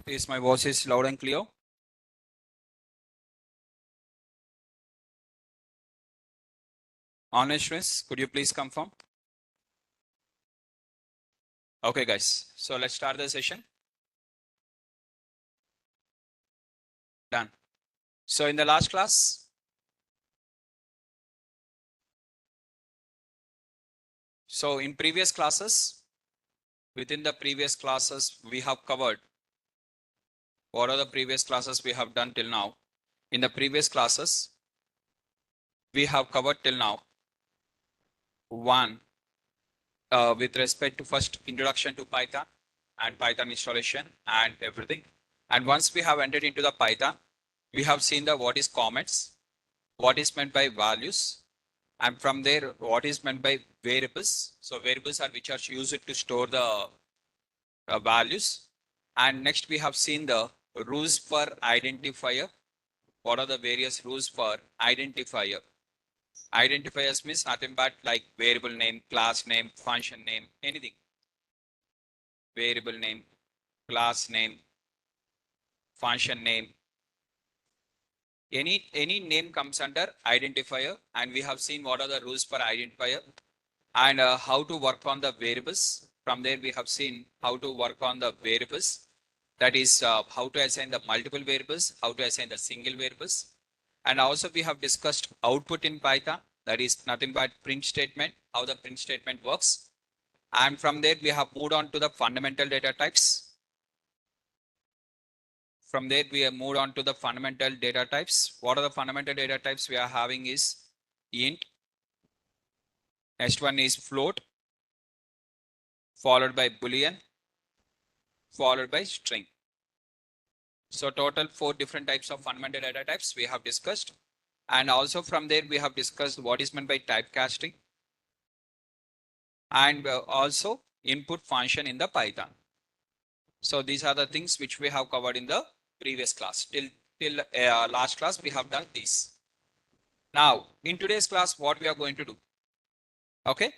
Is my voice is loud and clear? Honest students, could you please confirm? Okay, guys. So let's start the session. Done. So in the last class, so in previous classes, within the previous classes, we have covered what are the previous classes we have done till now. In the previous classes, we have covered till now one with respect to first introduction to Python and Python installation and everything. And once we have entered into the Python, we have seen the what is comments, what is meant by values, and from there what is meant by variables. So variables are which are used to store the values. And next we have seen the rules for identifier. What are the various rules for identifier? Identifiers means nothing but like variable name, class name, function name, anything. Variable name, class name, function name. Any name comes under identifier, and we have seen what are the rules for identifier and how to work on the variables. From there, we have seen how to work on the variables. That is how to assign the multiple variables, how to assign the single variables. And also we have discussed output in Python. That is nothing but print statement, how the print statement works. And from there, we have moved on to the fundamental data types. From there, we have moved on to the fundamental data types. What are the fundamental data types we are having is int. Next one is float, followed by boolean, followed by string. So total 4 different types of fundamental data types we have discussed. And also from there, we have discussed what is meant by typecasting and also input function in the Python. So these are the things which we have covered in the previous class. Till last class, we have done this. Now, in today's class, what we are going to do? Okay.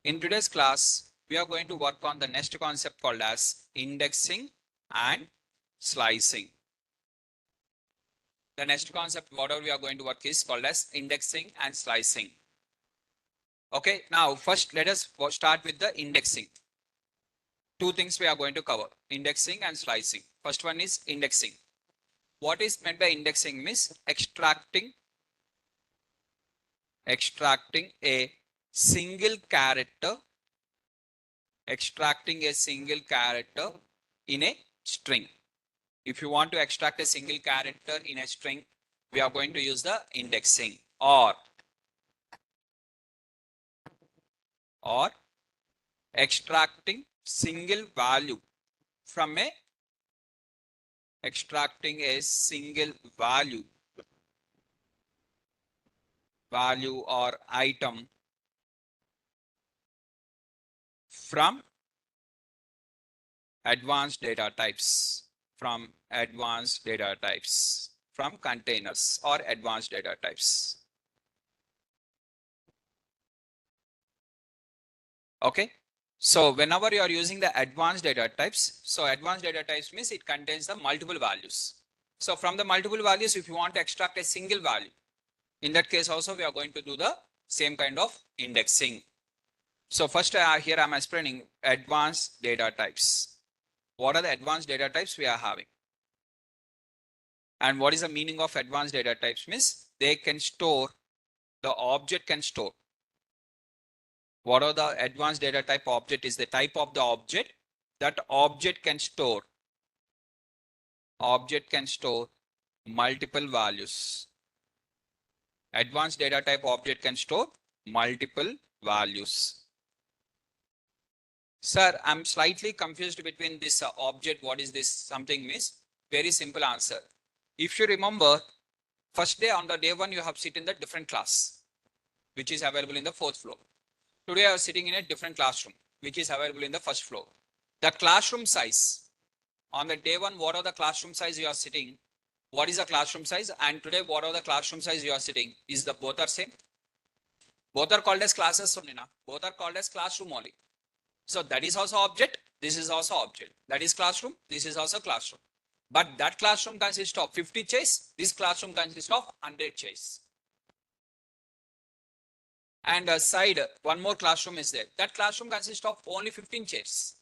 In today's class, we are going to work on the next concept called as indexing and slicing. The next concept, whatever we are going to work is called as indexing and slicing. Okay, now first let us start with the indexing. Two things we are going to cover, indexing and slicing. First one is indexing. What is meant by indexing means extracting a single character, in a string. If you want to extract a single character in a string, we are going to use the indexing, or extracting single value from a value or item from advanced data types, from containers or advanced data types. Okay. So whenever you are using the advanced data types, so advanced data types means it contains the multiple values. So from the multiple values, if you want to extract a single value, in that case also we are going to do the same kind of indexing. So first here I am explaining advanced data types. What are the advanced data types we are having? And what is the meaning of advanced data types means they can store, the object can store. What are the advanced data type? Object is the type of the object. That object can store multiple values. Advanced data type object can store multiple values. Sir, I'm slightly confused between this object. What is this something means? Very simple answer. If you remember, first day on the day one, you have sit in the different class, which is available in the 4th floor. Today I am sitting in a different classroom, which is available in the 1st floor. The classroom size on the day one, what are the classroom size you are sitting? What is the classroom size? And today, what are the classroom size you are sitting? Is the both are same? Both are called as classes only, na? Both are called as classroom only. So that is also object This is also object. That is classroom. This is also classroom. But that classroom consists of 50 chairs. This classroom consists of 100 chairs. And aside, one more classroom is there. That classroom consists of only 15 chairs.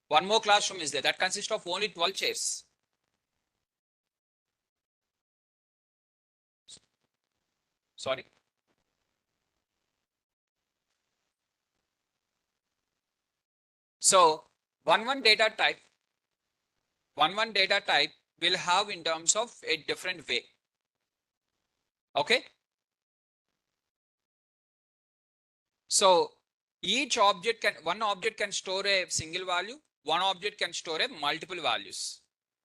One more classroom is there. That consists of only 12 chairs. Sorry. So one data type will have in terms of a different way. Okay. So each object one object can store a single value. One object can store a multiple values.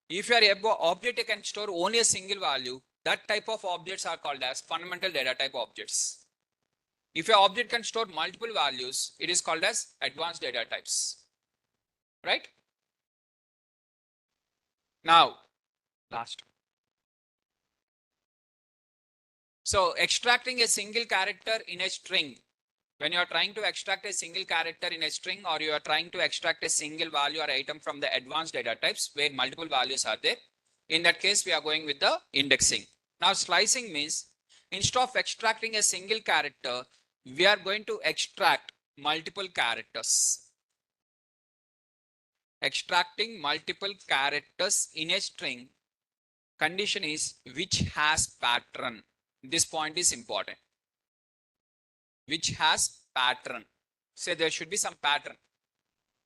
If your object can store only a single value, that type of objects are called as fundamental data type objects. If your object can store multiple values, it is called as advanced data types. Right? Now, last. So extracting a single character in a string. When you are trying to extract a single character in a string, or you are trying to extract a single value or item from the advanced data types where multiple values are there, in that case, we are going with the indexing. Now, slicing means instead of extracting a single character, we are going to extract multiple characters. Extracting multiple characters in a string, condition is which has pattern. This point is important. Which has pattern. Say there should be some pattern.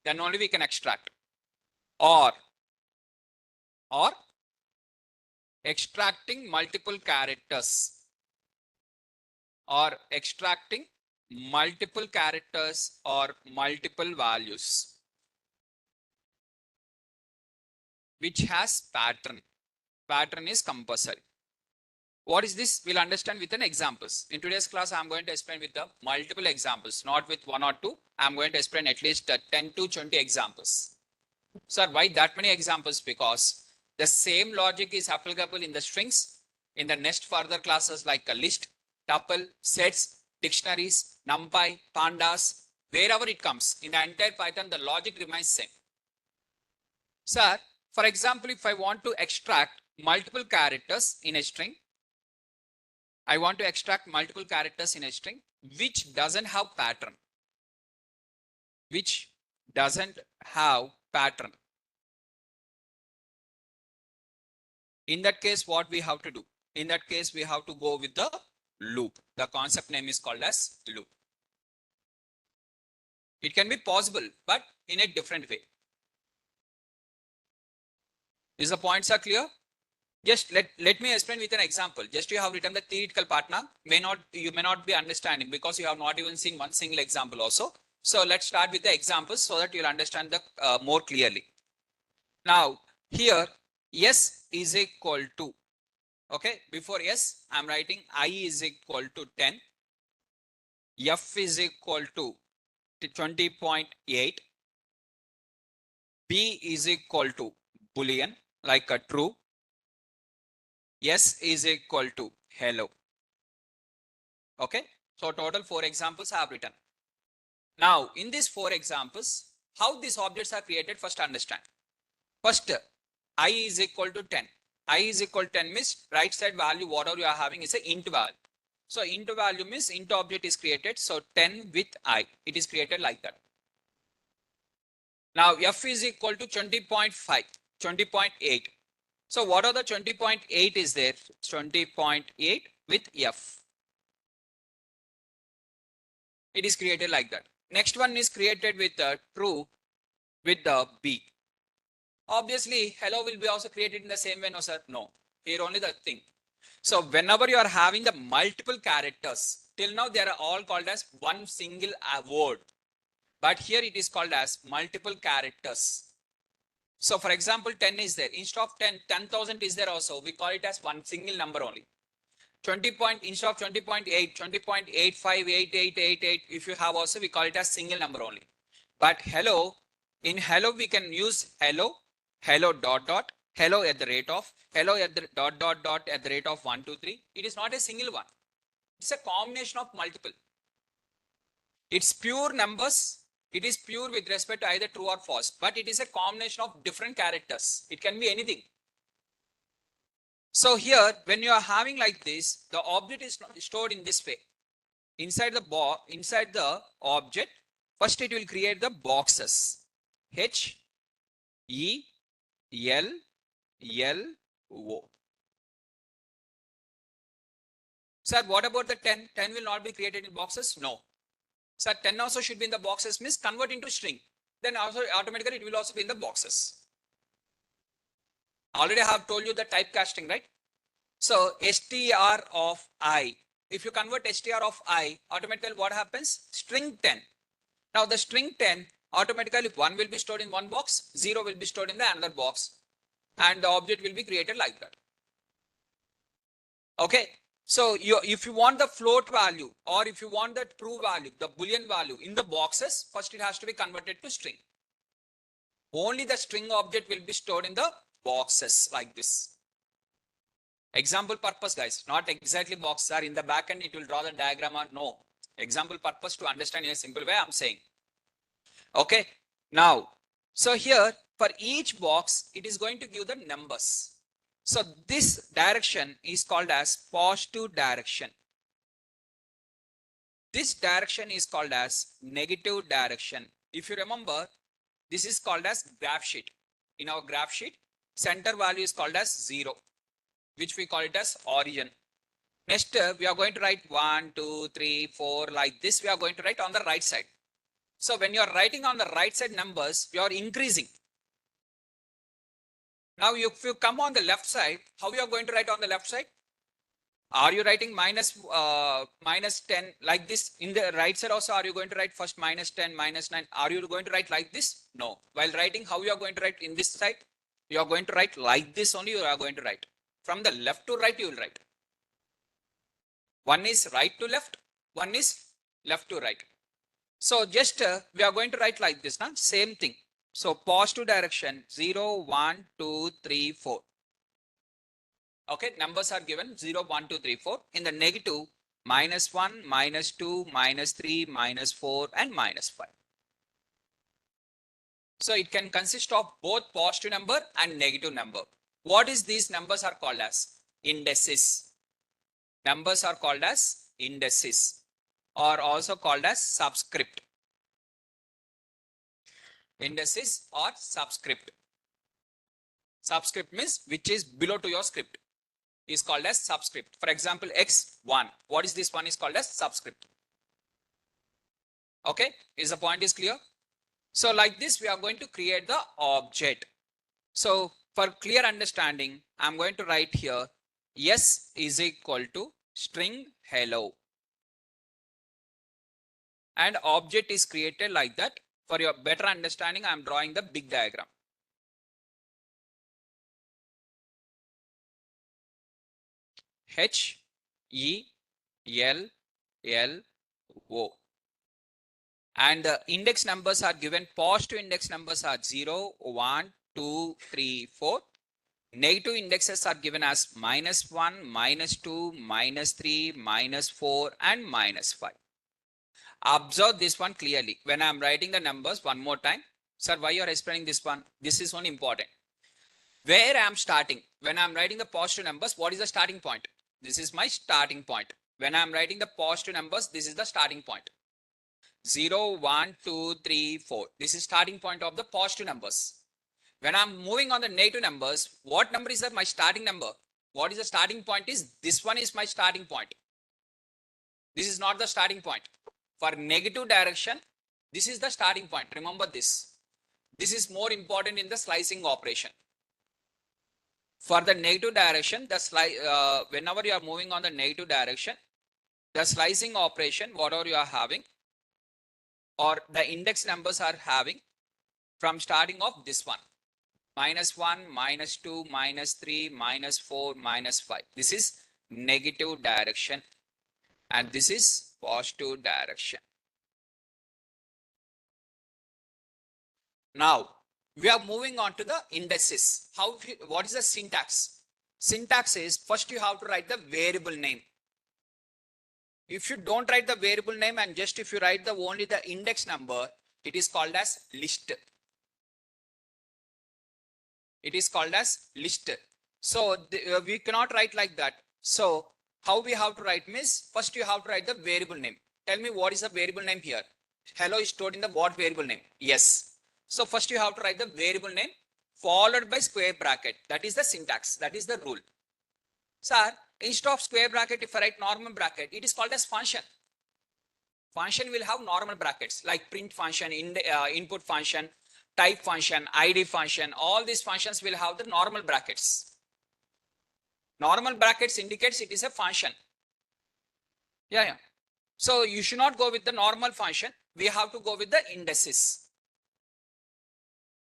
Then only we can extract. Or extracting multiple characters. Or extracting multiple characters or multiple values. Which has pattern. Pattern is compulsory. What is this? We'll understand with an examples. In today's class, I'm going to explain with the multiple examples, not with one or two. I'm going to explain at least 10 to 20 examples. Sir, why that many examples? Because the same logic is applicable in the strings, in the next further classes like a list, tuple, sets, dictionaries, numpy, pandas, wherever it comes. In the entire Python, the logic remains same. Sir, for example, if I want to extract multiple characters in a string, I want to extract multiple characters in a string which doesn't have pattern. Which doesn't have pattern. In that case, what we have to do? In that case, we have to go with the loop. The concept name is called as loop. It can be possible, but in a different way. Is the points are clear? Just let me explain with an example. Just you have written the theoretical part now. You may not be understanding because you have not even seen one single example also. So let's start with the examples so that you'll understand the more clearly. Now here S is equal to, okay, before S I'm writing I is equal to 10, F is equal to 20.8, B is equal to Boolean like a true, S is equal to hello. Okay, so total 4 examples I have written. Now in these 4 examples, how these objects are created, first understand. First, I is equal to 10. I is equal to 10 means right side value whatever you are having is a int value. So int value means int object is created. So 10 with I, it is created like that. Now F is equal to 20.5, 20.8. So what are the 20.8 is there? 20.8 with F. It is created like that. Next one is created with true with the B. Obviously, hello will be also created in the same way, no sir? No. Here only the thing. So whenever you are having the multiple characters, till now they are all called as one single word. But here it is called as multiple characters. So for example, 10 is there. Instead of 10, 10,000 is there also. We call it as one single number only. 20 point, instead of 20.8, 20.8588888, if you have also, we call it as single number only. But hello, in hello, we can use hello, hello dot dot, hello at the rate of, hello at the dot dot dot at the rate of 1, 2, 3. It is not a single one. It's a combination of multiple. It's pure numbers It is pure with respect to either true or false, but it is a combination of different characters. It can be anything. So here, when you are having like this, the object is stored in this way. Inside the object, first it will create the boxes. H, E, L, L, O. Sir, what about the 10? 10 will not be created in boxes? No. Sir, 10 also should be in the boxes, means convert into string. Then also automatically it will also be in the boxes. Already I have told you the typecasting, right? So str of I. If you convert str of I, automatically what happens? String 10. Now the string 10, automatically 1 will be stored in one box, 0 will be stored in the another box, and the object will be created like that. Okay. So if you want the float value, or if you want the true value, the boolean value in the boxes, first it has to be converted to string. Only the string object will be stored in the boxes like this. Example purpose, guys, not exactly boxes are in the back end, it will draw the diagram or no. Example purpose to understand in a simple way I'm saying. Okay. Now, so here for each box, it is going to give the numbers. So this direction is called as positive direction. This direction is called as negative direction. If you remember, this is called as graph sheet. In our graph sheet, center value is called as 0, which we call it as origin. Next, we are going to write 1, 2, 3, 4 like this. We are going to write on the right side. So when you are writing on the right side numbers, you are increasing. Now, if you come on the left side, how you are going to write on the left side? Are you writing minus 10 like this? In the right side also, are you going to write first minus 10, minus 9? Are you going to write like this? No. While writing, how you are going to write in this side? You are going to write like this only, you are going to write. From the left to right, you will write. One is right to left, one is left to right. So just we are going to write like this, now same thing. So positive direction 0, 1, 2, 3, 4. Okay, numbers are given 0, 1, 2, 3, 4. In the negative, minus 1, minus 2, minus 3, minus 4, and minus 5. So it can consist of both positive number and negative number. What is these numbers are called as? Indices. Numbers are called as indices, or also called as subscript. Indices or subscript. Subscript means which is below to your script is called as subscript. For example, x1. What is this one is called as subscript. Okay, is the point is clear? So like this, we are going to create the object. So for clear understanding, I'm going to write here s is equal to string hello. And object is created like that. For your better understanding, I'm drawing the big diagram. H, E, L, L, O. And the index numbers are given. Positive index numbers are 0, 1, 2, 3, 4. Negative indexes are given as minus 1, minus 2, minus 3, minus 4, and minus 5. Observe this one clearly. When I'm writing the numbers one more time. Sir, why you are explaining this one? This is one important. Where I'm starting. When I'm writing the positive numbers, what is the starting point? This is my starting point. When I'm writing the positive numbers, this is the starting point. 0, 1, 2, 3, 4. This is starting point of the positive numbers. When I'm moving on the negative numbers, what number is my starting number? What is the starting point is? This one is my starting point. This is not the starting point. For negative direction, this is the starting point. Remember this. This is more important in the slicing operation. For the negative direction, whenever you are moving on the negative direction, the slicing operation, whatever you are having, or the index numbers are having from starting of this one. Minus 1, minus 2, minus 3, minus 4, minus 5. This is negative direction. And this is positive direction. Now, we are moving on to the indices. What is the syntax? Syntax is first you have to write the variable name. If you don't write the variable name and just if you write the only the index number, It is called as list. It is called as list. So we cannot write like that. So how we have to write means first you have to write the variable name. Tell me what is the variable name here. Hello is stored in the what variable name? Yes. So first you have to write the variable name followed by square bracket. That is the syntax. That is the rule. Sir, instead of square bracket, if I write normal bracket, it is called as function. Function will have normal brackets like print function, input function, type function, id function. All these functions will have the normal brackets. Normal brackets indicates it is a function. Yeah. So you should not go with the normal function. We have to go with the indices.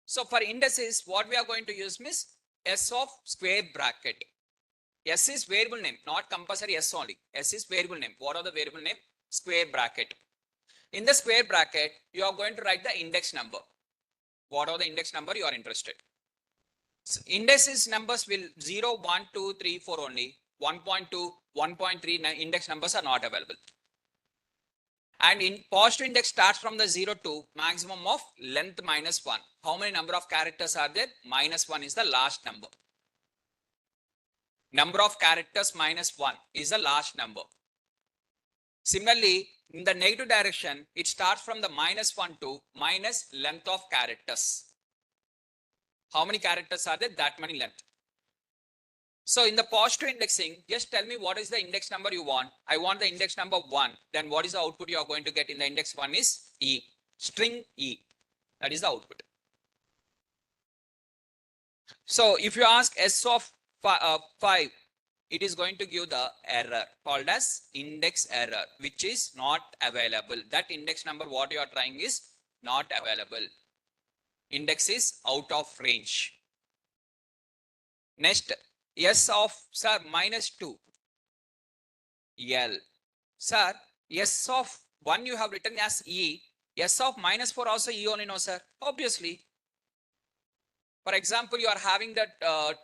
So for indices, what we are going to use means s of square bracket. S is variable name, not compulsory S only. S is variable name. What are the variable name? Square bracket. In the square bracket, you are going to write the index number. What are the index number you are interested? So indices numbers will 0, 1, 2, 3, 4 only. 1.2, 1.3 index numbers are not available. And in positive index starts from the 0 to maximum of length minus 1. How many number of characters are there? Minus 1 is the last number. Number of characters minus 1 is the last number. Similarly, in the negative direction, it starts from the minus 1 to minus length of characters. How many characters are there? That many length. So in the positive indexing, just tell me what is the index number you want. I want the index number 1. Then what is the output you are going to get in the index 1 is E. String E. That is the output. So if you ask S of 5, it is going to give the error called as index error, which is not available. That index number what you are trying is not available. Index is out of range. Next, S of sir minus 2. L. Sir, S of 1 you have written as E. S of minus 4 also E only, no sir. Obviously. For example, you are having that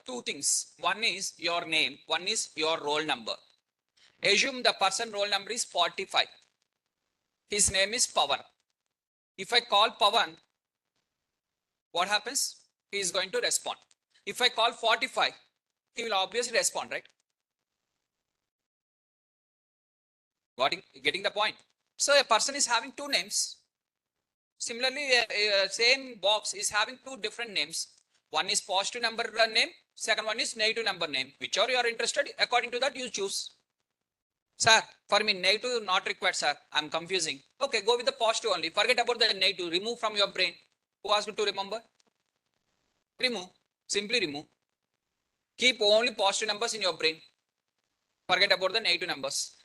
two things. One is your name. One is your roll number. Assume the person roll number is 45. His name is Pawan. If I call Pawan, what happens? He is going to respond. If I call 45, he will obviously respond, right? Getting the point? So a person is having two names. Similarly, same box is having two different names. One is positive number name, second one is negative number name. Whichever you are interested, according to that you choose. Sir, for me negative not required, sir. I'm confusing. Okay, go with the positive only. Forget about the negative. Remove from your brain. Who asked you to remember? Remove. Simply remove. Keep only positive numbers in your brain. Forget about the negative numbers.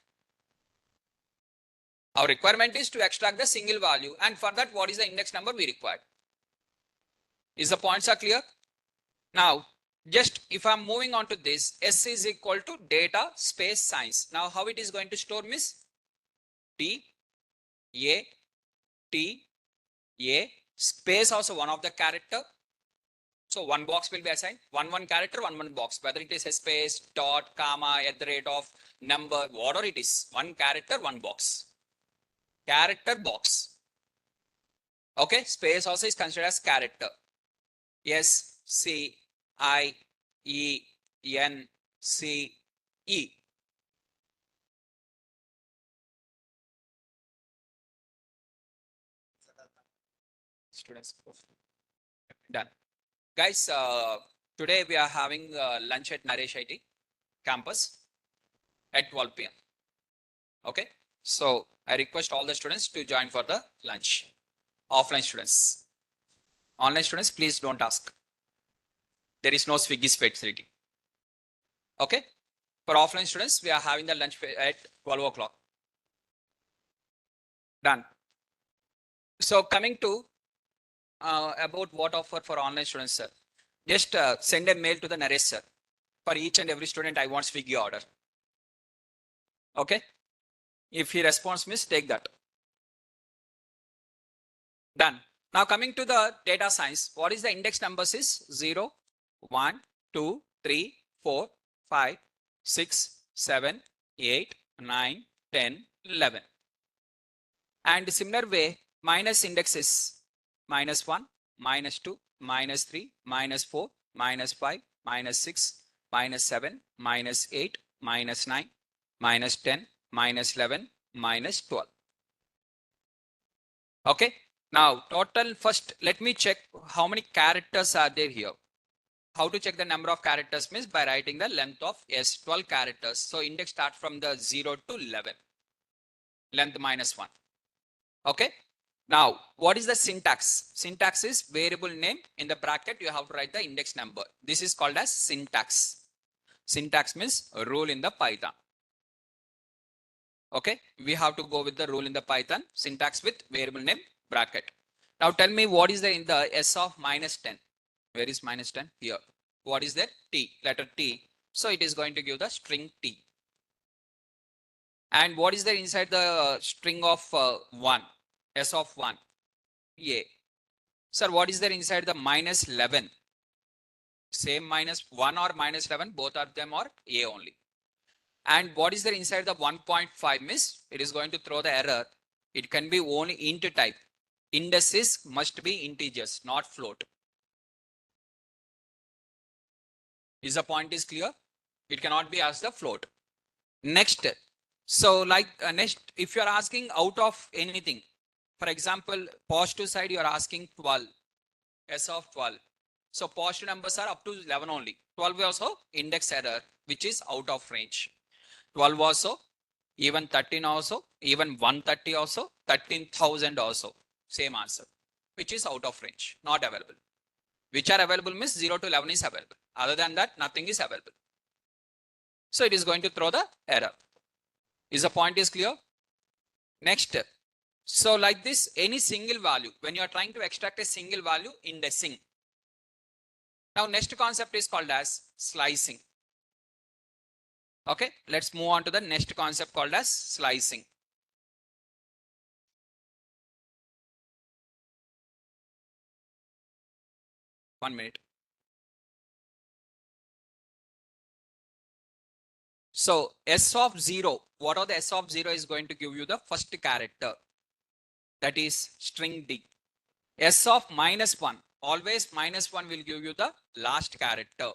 Our requirement is to extract the single value, and for that, what is the index number we require? Is the points are clear? Now, just if I'm moving on to this, S is equal to data space science. Now, how it is going to store means T, A, T, A, space also one of the character. So one box will be assigned, one character, one box, whether it is a space, dot, comma, at the rate of number, whatever it is, one character, one box. Character box. Okay, space also is considered as character. S, C, I, E, N, C, E. Students, done. Guys, today we are having lunch at Naresh IT campus at 12 p.m. Okay, so I request all the students to join for the lunch. Offline students. Online students, please don't ask. There is no Swiggy facility. Okay, for offline students, we are having the lunch at 12 o'clock. Done. So coming to about what offer for online students, sir. Just send a mail to the Naresh, sir. For each and every student, I want Swiggy order. Okay. If he responds, miss, take that. Done. Now coming to the data science, what is the index numbers is 0, 1, 2, 3, 4, 5, 6, 7, 8, 9, 10, 11. And similar way, minus index is minus 1, minus 2, minus 3, minus 4, minus 5, minus 6, minus 7, minus 8, minus 9, minus 10, minus 11, minus 12. Okay. Now total, first let me check how many characters are there here. How to check the number of characters means by writing the length of S, 12 characters. So index start from the 0 to 11, length minus 1. Okay. Now, what is the syntax? Syntax is variable name in the bracket. You have to write the index number. This is called as syntax. Syntax means a rule in the Python. Okay. We have to go with the rule in the Python. Syntax with variable name bracket. Now tell me what is the in the S of minus 10. Where is minus 10? Here. What is that? T, letter T. So it is going to give the string T. And what is there inside the string of 1? S of 1. A. Sir, what is there inside the minus 11? Same minus 1 or minus 11, both of them are A only. And what is there inside the 1.5 means it is going to throw the error. It can be only int type. Indices must be integers, not float. Is the point is clear? It cannot be as the float. Next. So like next, if you are asking out of anything, for example, positive side, you are asking 12, S of 12. So positive numbers are up to 11 only. 12 also index error, which is out of range. 12 also, even 13 also, even 130 also, 13,000 also, same answer, which is out of range, not available. Which are available means 0 to 11 is available. Other than that, nothing is available. So it is going to throw the error. Is the point is clear? Next. So like this, any single value, when you are trying to extract a single value, indexing. Now next concept is called as slicing. Okay, let's move on to the next concept called as slicing. One minute. So S of 0, what are the S of 0 is going to give you the first character, that is string D. S of minus 1, always minus 1 will give you the last character.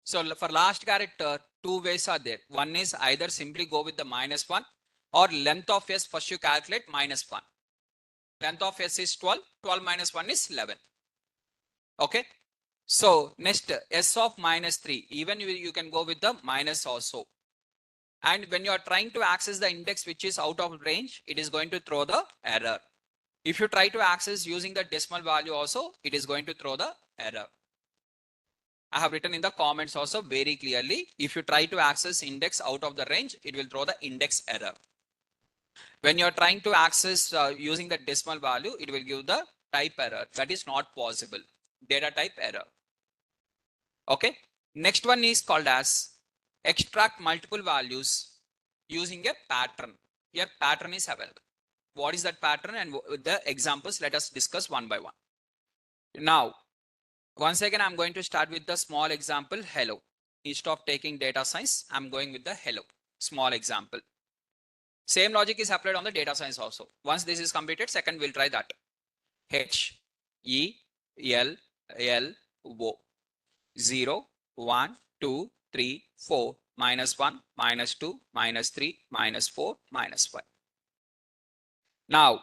So for last character, two ways are there. One is either simply go with the minus 1 or length of S, first you calculate minus 1. Length of S is 12, 12 minus 1 is 11. Okay. So next, S of minus 3, even you can go with the minus also. And when you are trying to access the index which is out of range, it is going to throw the error. If you try to access using the decimal value also, it is going to throw the error. I have written in the comments also very clearly, if you try to access index out of the range, it will throw the index error. When you are trying to access using the decimal value, it will give the type error. That is not possible. Data type error. Okay. Next one is called as extract multiple values using a pattern. Here pattern is available. What is that pattern and the examples? Let us discuss one by one. Now, once again, I'm going to start with the small example, hello. Instead of taking data science, I'm going with the hello, small example. Same logic is applied on the data science also. Once this is completed, second we'll try that. H, E, L, L, O. 0, 1, 2, 3, 4, minus 1, minus 2, minus 3, minus 4, minus 5. Now,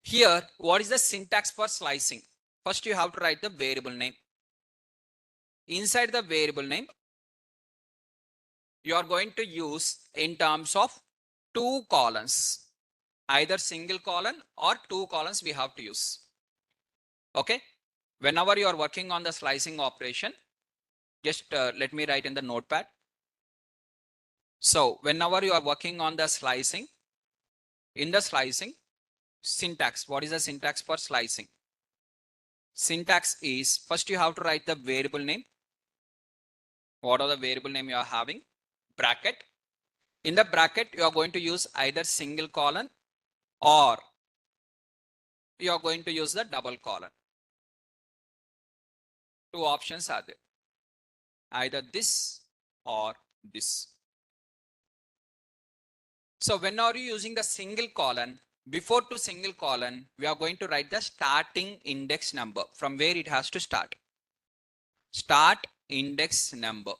here, what is the syntax for slicing? First, you have to write the variable name. Inside the variable name, you are going to use in terms of two columns, either single column or two columns we have to use. Okay. Whenever you are working on the slicing operation, just let me write in the notepad. So whenever you are working on the slicing, in the slicing syntax, what is the syntax for slicing? Syntax is first you have to write the variable name. What are the variable name you are having? Bracket. In the bracket, you are going to use either single colon or you are going to use the double colon. Two options are there. Either this or this. So when are you using the single colon, before to single colon, we are going to write the starting index number from where it has to start. Start index number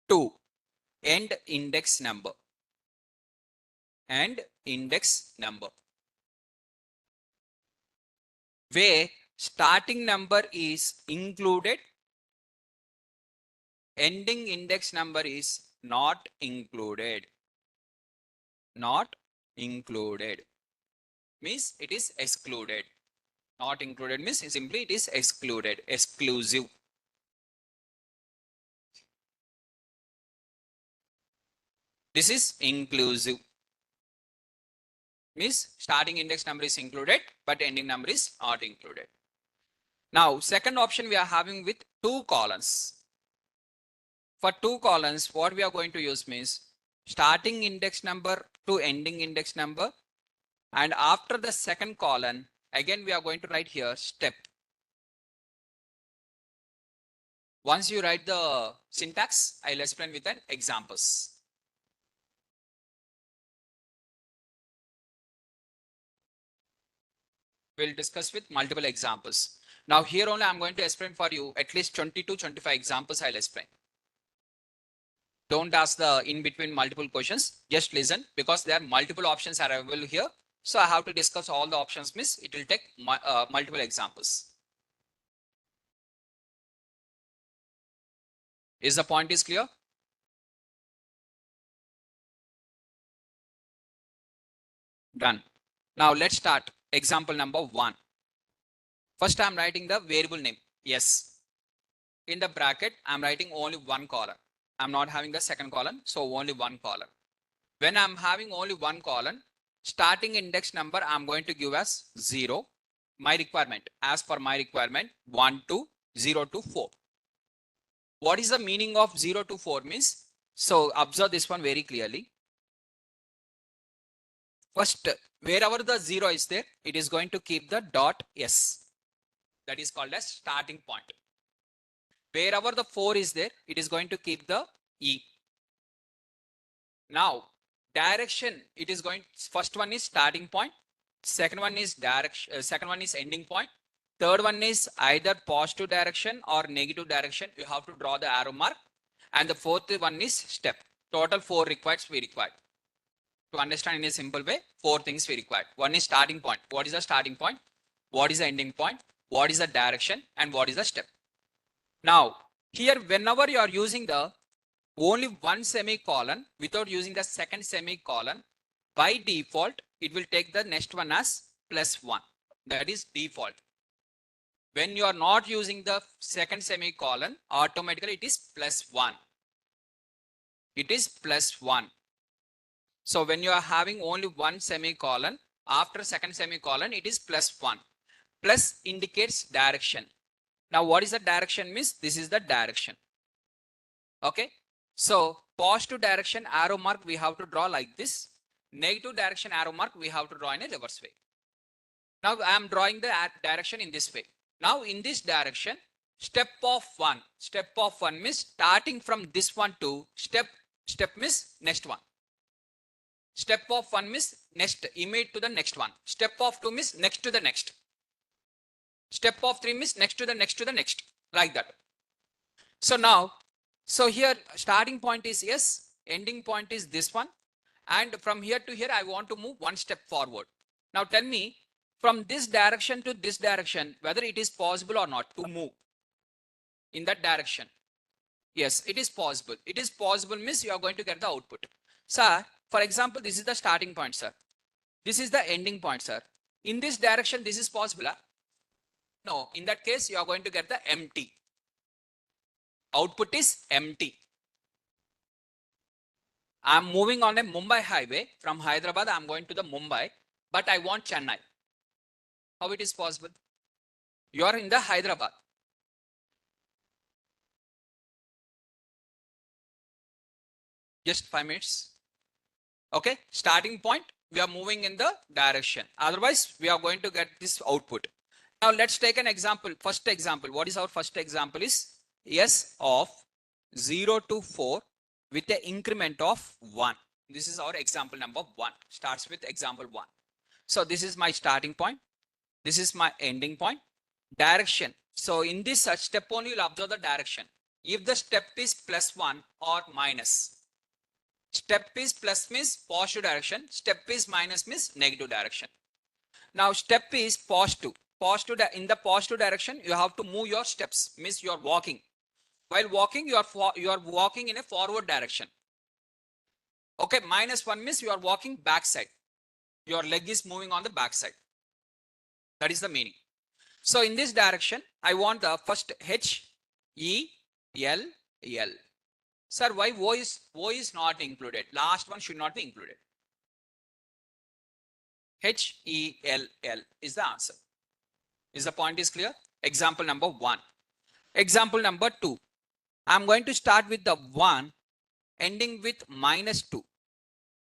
to end index number and index number, where starting number is included, ending index number is not included. Not included means it is excluded. Not included means simply it is excluded, exclusive. This is inclusive. Means starting index number is included, but ending number is not included. Now, second option we are having with two columns. For two columns, what we are going to use means starting index number to ending index number. And after the second column, again, we are going to write here step. Once you write the syntax, I'll explain with an examples. We'll discuss with multiple examples. Now here only I'm going to explain for you at least 20 to 25 examples I'll explain. Don't ask the in between multiple questions. Just listen because there are multiple options are available here. So I have to discuss all the options, miss. It will take multiple examples. Is the point is clear? Done. Now let's start example number 1. First I'm writing the variable name. Yes. In the bracket, I'm writing only one column. I'm not having the second column, so only one column. When I'm having only one column, starting index number, I'm going to give as 0. My requirement, as per my requirement, 1 to 0 to 4. What is the meaning of 0 to 4 means? So observe this one very clearly. First, wherever the 0 is there, it is going to keep the dot s. That is called as starting point. Wherever the 4 is there, it is going to keep the e. Now, direction, it is going, first one is starting point, second one is direction, second one is ending point, third one is either positive direction or negative direction. You have to draw the arrow mark, and the fourth one is step. Total 4 requires we require. To understand in a simple way, 4 things we require. One is starting point. What is the starting point? What is the ending point? What is the direction? And what is the step? Now, here, whenever you are using the only one semicolon without using the second semicolon, by default, it will take the next one as +1. That is default. When you are not using the second semicolon, automatically it is +1. It is +1. So when you are having only one semicolon, after second semicolon, it is +1. Plus indicates direction. Now, what is the direction means? This is the direction. Okay. So positive direction arrow mark we have to draw like this. Negative direction arrow mark we have to draw in a reverse way. Now I am drawing the direction in this way. Now in this direction, step of 1. Step of 1 means starting from this one to step means next one. Step of 1 means next, immediate to the next one. Step of 2 means next to the next. Step of 3 means next to the next to the next, like that. So now, so here starting point is yes, ending point is this one. And from here to here, I want to move one step forward. Now tell me, from this direction to this direction, whether it is possible or not to move in that direction. Yes, it is possible. It is possible means you are going to get the output. Sir, for example, this is the starting point, sir. This is the ending point, sir. In this direction, this is possible. Huh? No, in that case, you are going to get the empty. Output is empty. I'm moving on a Mumbai highway. From Hyderabad, I'm going to the Mumbai, but I want Chennai. How it is possible? You are in the Hyderabad. Just 5 minutes. Okay, starting point, we are moving in the direction. Otherwise, we are going to get this output. Now, let's take an example. First example. What is our first example is S of 0 to 4 with an increment of 1. This is our example number 1. Starts with example 1. So this is my starting point. This is my ending point. Direction. So in this such step only you'll observe the direction. If the step is +1 or minus. Step is plus means positive direction. Step is minus means negative direction. Now step is positive. In the positive direction, you have to move your steps. Means you are walking. While walking, you are walking in a forward direction. Okay, -1 means you are walking backside. Your leg is moving on the backside. That is the meaning. So in this direction, I want the first H, E, L, L. Sir, why O is not included? Last one should not be included. H, E, L, L is the answer. Is the point is clear? Example number 1. Example number 2. I'm going to start with the 1 ending with -2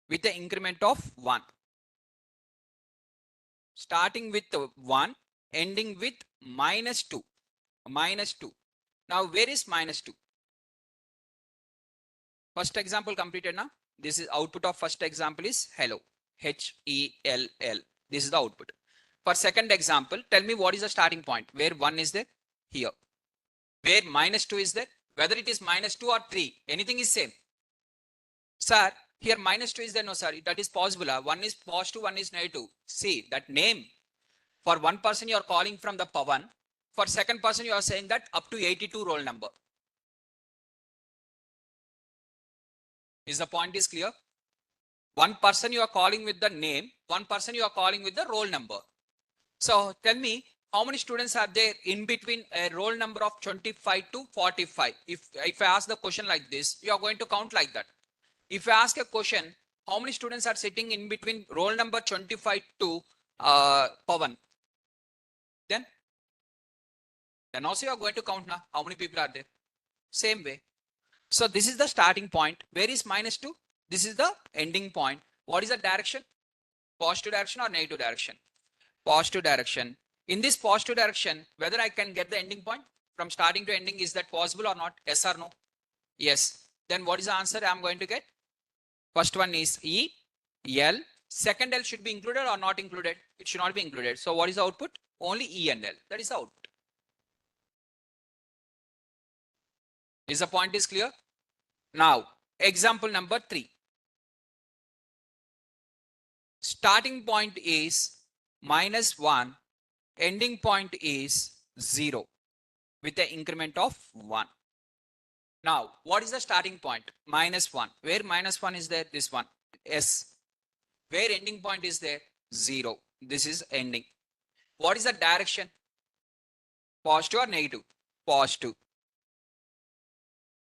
with the increment of 1. Starting with the 1 ending with -2. -2. Now where is -2? First example completed now. This is output of first example is hello. H-E-L-L. This is the output. For second example, tell me what is the starting point. Where 1 is there? Here. Where -2 is there? Whether it is -2 or 3, anything is same. Sir, here -2 is there? No, sir. That is possible. One is positive, one is negative. See, that name. For one person, you are calling from the Pawan. For second person, you are saying that up to 82 roll number. Is the point is clear? One person you are calling with the name, one person you are calling with the roll number. So tell me, how many students are there in between a roll number of 25 to 45? If I ask the question like this, you are going to count like that. If I ask a question, how many students are sitting in between roll number 25 to Pawan? Then also you are going to count now. How many people are there? Same way. So this is the starting point. Where is -2? This is the ending point. What is the direction? Positive direction or negative direction? Positive direction. In this positive direction, whether I can get the ending point from starting to ending, is that possible or not? Yes or no? Yes. Then what is the answer I'm going to get? First one is E, L. Second L should be included or not included? It should not be included. So what is the output? Only E and L. That is the output. Is the point is clear? Now, example number 3. Starting point is -1, ending point is 0 with the increment of 1. Now, what is the starting point? -1. Where -1 is there? This one. S. Where ending point is there? 0. This is ending. What is the direction? Positive or negative? Positive.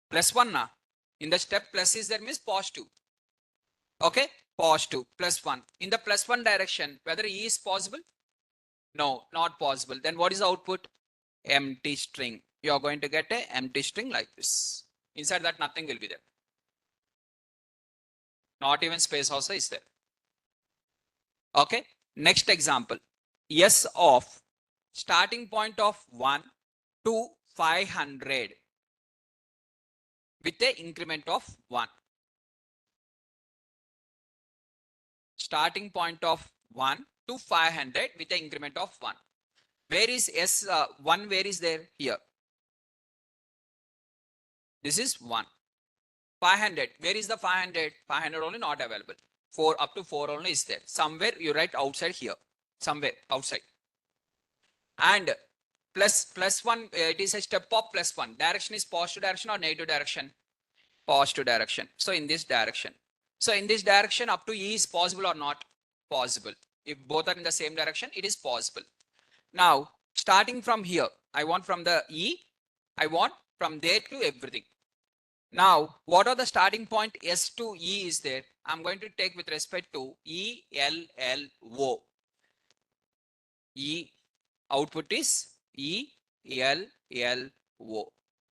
+1 na. In the step plus is there means positive. Okay, positive, +1. In the +1 direction, whether E is possible? No, not possible. Then what is the output? Empty string. You are going to get a empty string like this. Inside that nothing will be there. Not even space also is there. Okay, next example. S of starting point of 1 to 500 with the increment of 1. Starting point of 1 to 500 with the increment of 1. Where is S1? Where is there? Here. This is 1. 500. Where is the 500? 500 only not available. 4 up to 4 only is there. Somewhere you write outside here. Somewhere outside. And plus 1, it is a step of +1. Direction is positive direction or negative direction? Positive direction. So in this direction. So in this direction up to E is possible or not? Possible. If both are in the same direction, it is possible. Now, starting from here, I want from the E, I want from there to everything. Now, what are the starting point? S to E is there. I'm going to take with respect to E, L, L, O. E, output is E, L, L, O.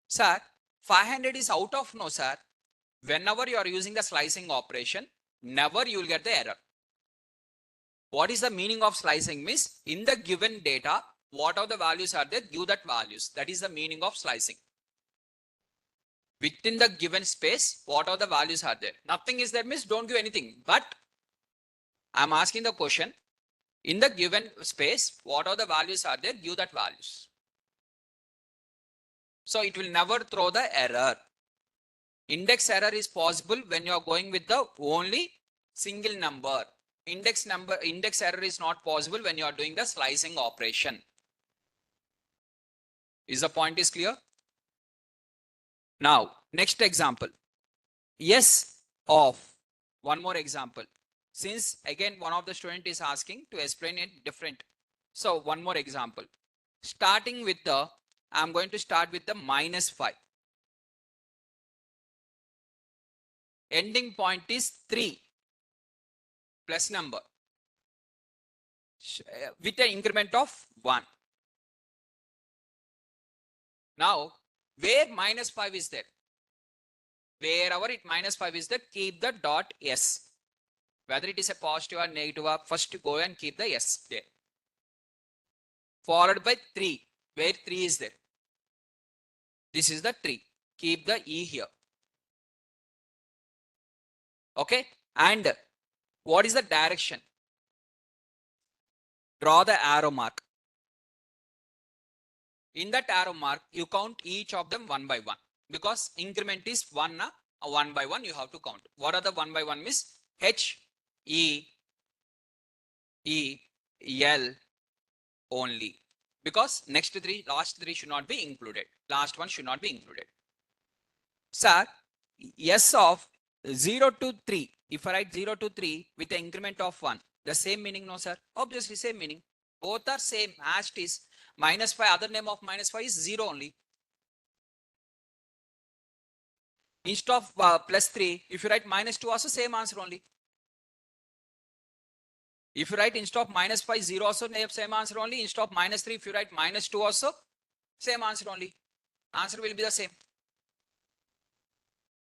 Sir, 500 is out of no, sir. Whenever you are using the slicing operation, never you will get the error. What is the meaning of slicing? Means in the given data, what are the values are there? Give that values. That is the meaning of slicing. Within the given space, what are the values are there? Nothing is there means don't give anything. But I'm asking the question, In the given space, what are the values are there? Give that values. So it will never throw the error. Index error is possible when you are going with the only single number. Index error is not possible when you are doing the slicing operation. Is the point is clear? Now, next example. Yes of. One more example. Since again one of the student is asking to explain it different. So one more example. Starting with the, I'm going to start with the -5. Ending point is 3 plus number with an increment of 1. Now, where -5 is there? Wherever it -5 is there, keep the dot S. Whether it is a positive or negative, first go and keep the S there. Followed by 3. Where 3 is there? This is the 3. Keep the E here. Okay. And what is the direction? Draw the arrow mark. In that arrow mark, you count each of them one by one. Because increment is 1, one by one you have to count. What are the one by one means? H, E, E, L only. Because last three should not be included. Last one should not be included. Sir, S of 0 to 3. If I write 0 to 3 with the increment of 1, the same meaning? No, sir. Obviously, same meaning. Both are same as it is. -5, other name of -5 is 0 only. Instead of +3, if you write -2, also same answer only. If you write instead of -5, 0 also same answer only. Instead of -3, if you write -2 also same answer only. Answer will be the same.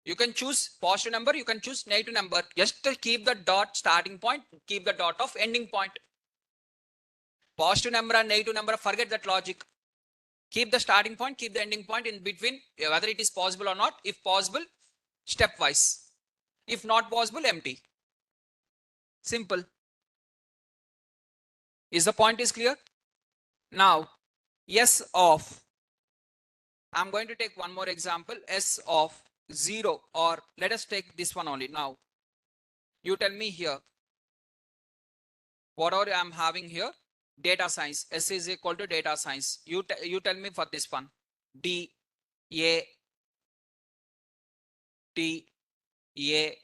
You can choose positive number, you can choose negative number. Just to keep the dot starting point, keep the dot of ending point. Positive number and negative number, forget that logic. Keep the starting point, keep the ending point in between, whether it is possible or not. If possible, stepwise. If not possible, empty. Simple. Is the point is clear? Now, S of, I'm going to take one more example, S of 0, or let us take this one only. Now, you tell me here, whatever I'm having here, data science, S is equal to data science. You tell me for this one, D, A, T, A,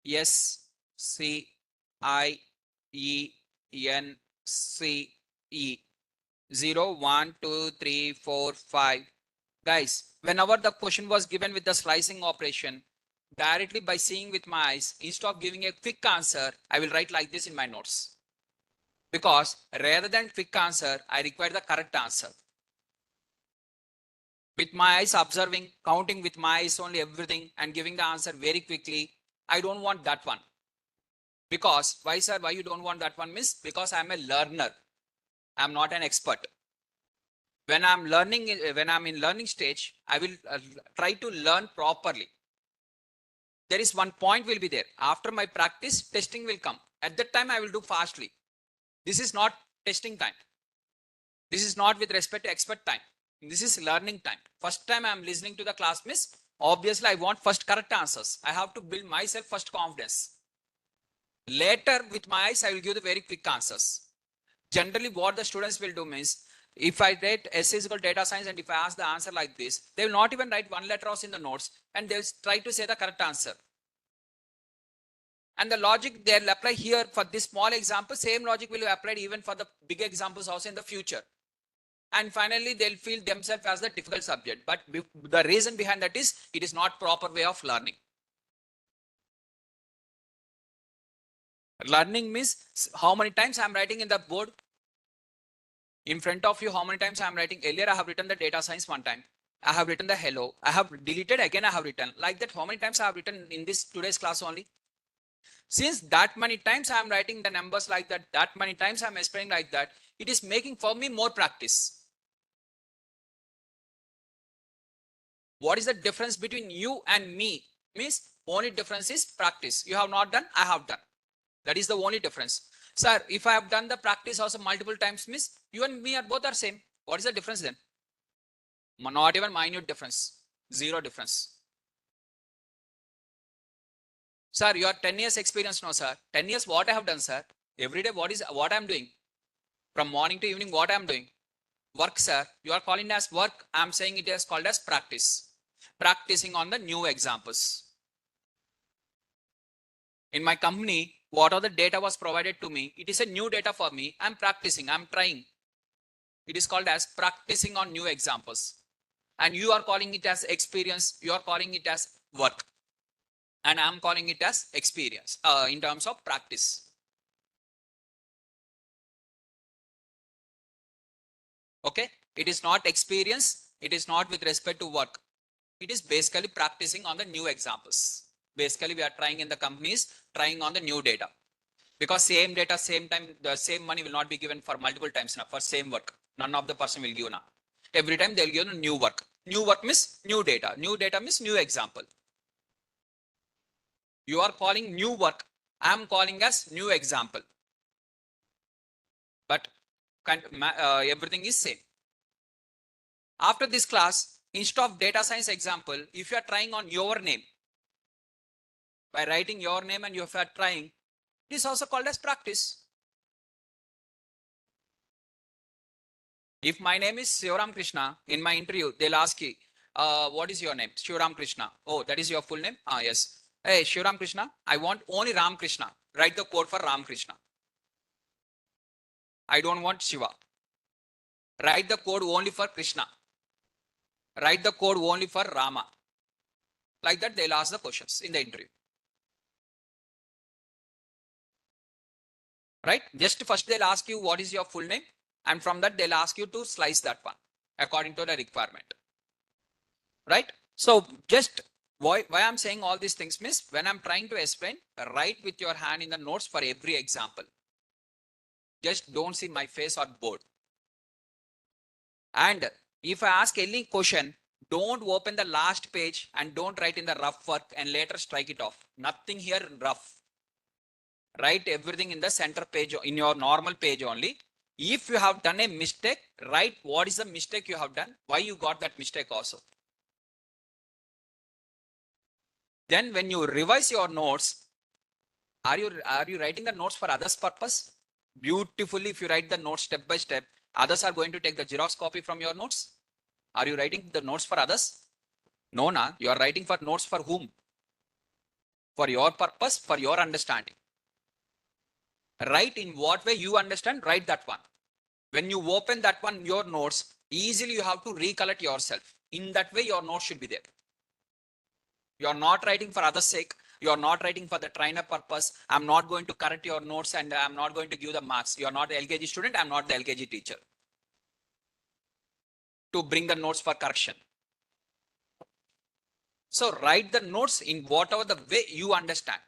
S, C, I, E, N, C, E. 0, 1, 2, 3, 4, 5. Guys, whenever the question was given with the slicing operation, directly by seeing with my eyes, instead of giving a quick answer, I will write like this in my notes. Because rather than quick answer, I require the correct answer. With my eyes observing, counting with my eyes only everything and giving the answer very quickly, I don't want that one. Because, why sir, why you don't want that one means? Because I'm a learner. I'm not an expert. When I'm learning, when I'm in learning stage, I will try to learn properly. There is one point will be there. After my practice, testing will come. At that time, I will do fastly. This is not testing time. This is not with respect to expert time. This is learning time. First time I'm listening to the class miss, obviously I want first correct answers. I have to build myself first confidence. Later with my eyes, I will give the very quick answers. Generally what the students will do means, if I write S is equal to data science and if I ask the answer like this, they will not even write one letter also in the notes and they will try to say the correct answer. And the logic they'll apply here for this small example, same logic will be applied even for the big examples also in the future. And finally, they'll feel themselves as the difficult subject. But the reason behind that is, it is not proper way of learning. Learning means how many times I'm writing in the board. In front of you, how many times I'm writing? Earlier, I have written the data science one time. I have written the hello. I have deleted again. I have written like that. How many times I have written in this today's class only? Since that many times I'm writing the numbers like that, that many times I'm explaining like that, it is making for me more practice. What is the difference between you and me? Means only difference is practice. You have not done, I have done. That is the only difference. Sir, if I have done the practice also multiple times, miss, you and me are both are same. What is the difference then? Not even minute difference. Zero difference. Sir, you are 10 years experience now, sir. 10 years what I have done, sir. Every day what I am doing? From morning to evening, what I am doing? Work, sir. You are calling as work. I am saying it is called as practice. Practicing on the new examples. In my company, what are the data was provided to me? It is a new data for me. I'm practicing. I'm trying. It is called as practicing on new examples. And you are calling it as experience. You are calling it as work. And I'm calling it as experience in terms of practice. Okay. It is not experience. It is not with respect to work. It is basically practicing on the new examples. Basically, we are trying in the companies, trying on the new data. Because same data, same time, the same money will not be given for multiple times now for same work. None of the person will give now. Every time they'll give new work. New work means new data. New data means new example. You are calling new work. I am calling as new example. But everything is same. After this class, instead of data science example, if you are trying on your name, by writing your name and if you are trying, it is also called as practice. If my name is Shivaram Krishna, in my interview, they'll ask you, what is your name? Shivaram Krishna. Oh, that is your full name? Ah, yes. Hey, Shivaram Krishna, I want only Ram Krishna. Write the code for Ram Krishna. I don't want Shiva. Write the code only for Krishna. Write the code only for Rama. Like that, they'll ask the questions in the interview. Right? Just first, they'll ask you what is your full name. And from that, they'll ask you to slice that one according to the requirement. Right? So just why I'm saying all these things means when I'm trying to explain, write with your hand in the notes for every example. Just don't see my face or board. And if I ask any question, don't open the last page and don't write in the rough work and later strike it off. Nothing here rough. Write everything in the center page, in your normal page only. If you have done a mistake, write what is the mistake you have done, why you got that mistake also. Then when you revise your notes, are you writing the notes for others' purpose? Beautifully, if you write the notes step by step, others are going to take the Xerox copy from your notes. Are you writing the notes for others? No, you are writing for notes for whom? For your purpose, for your understanding. Write in what way you understand, write that one. When you open that one, your notes, easily you have to recollect yourself. In that way, your notes should be there. You are not writing for others' sake. You are not writing for the trainer purpose. I'm not going to correct your notes and I'm not going to give the marks. You are not the LKG student. I'm not the LKG teacher. To bring the notes for correction. So write the notes in whatever the way you understand.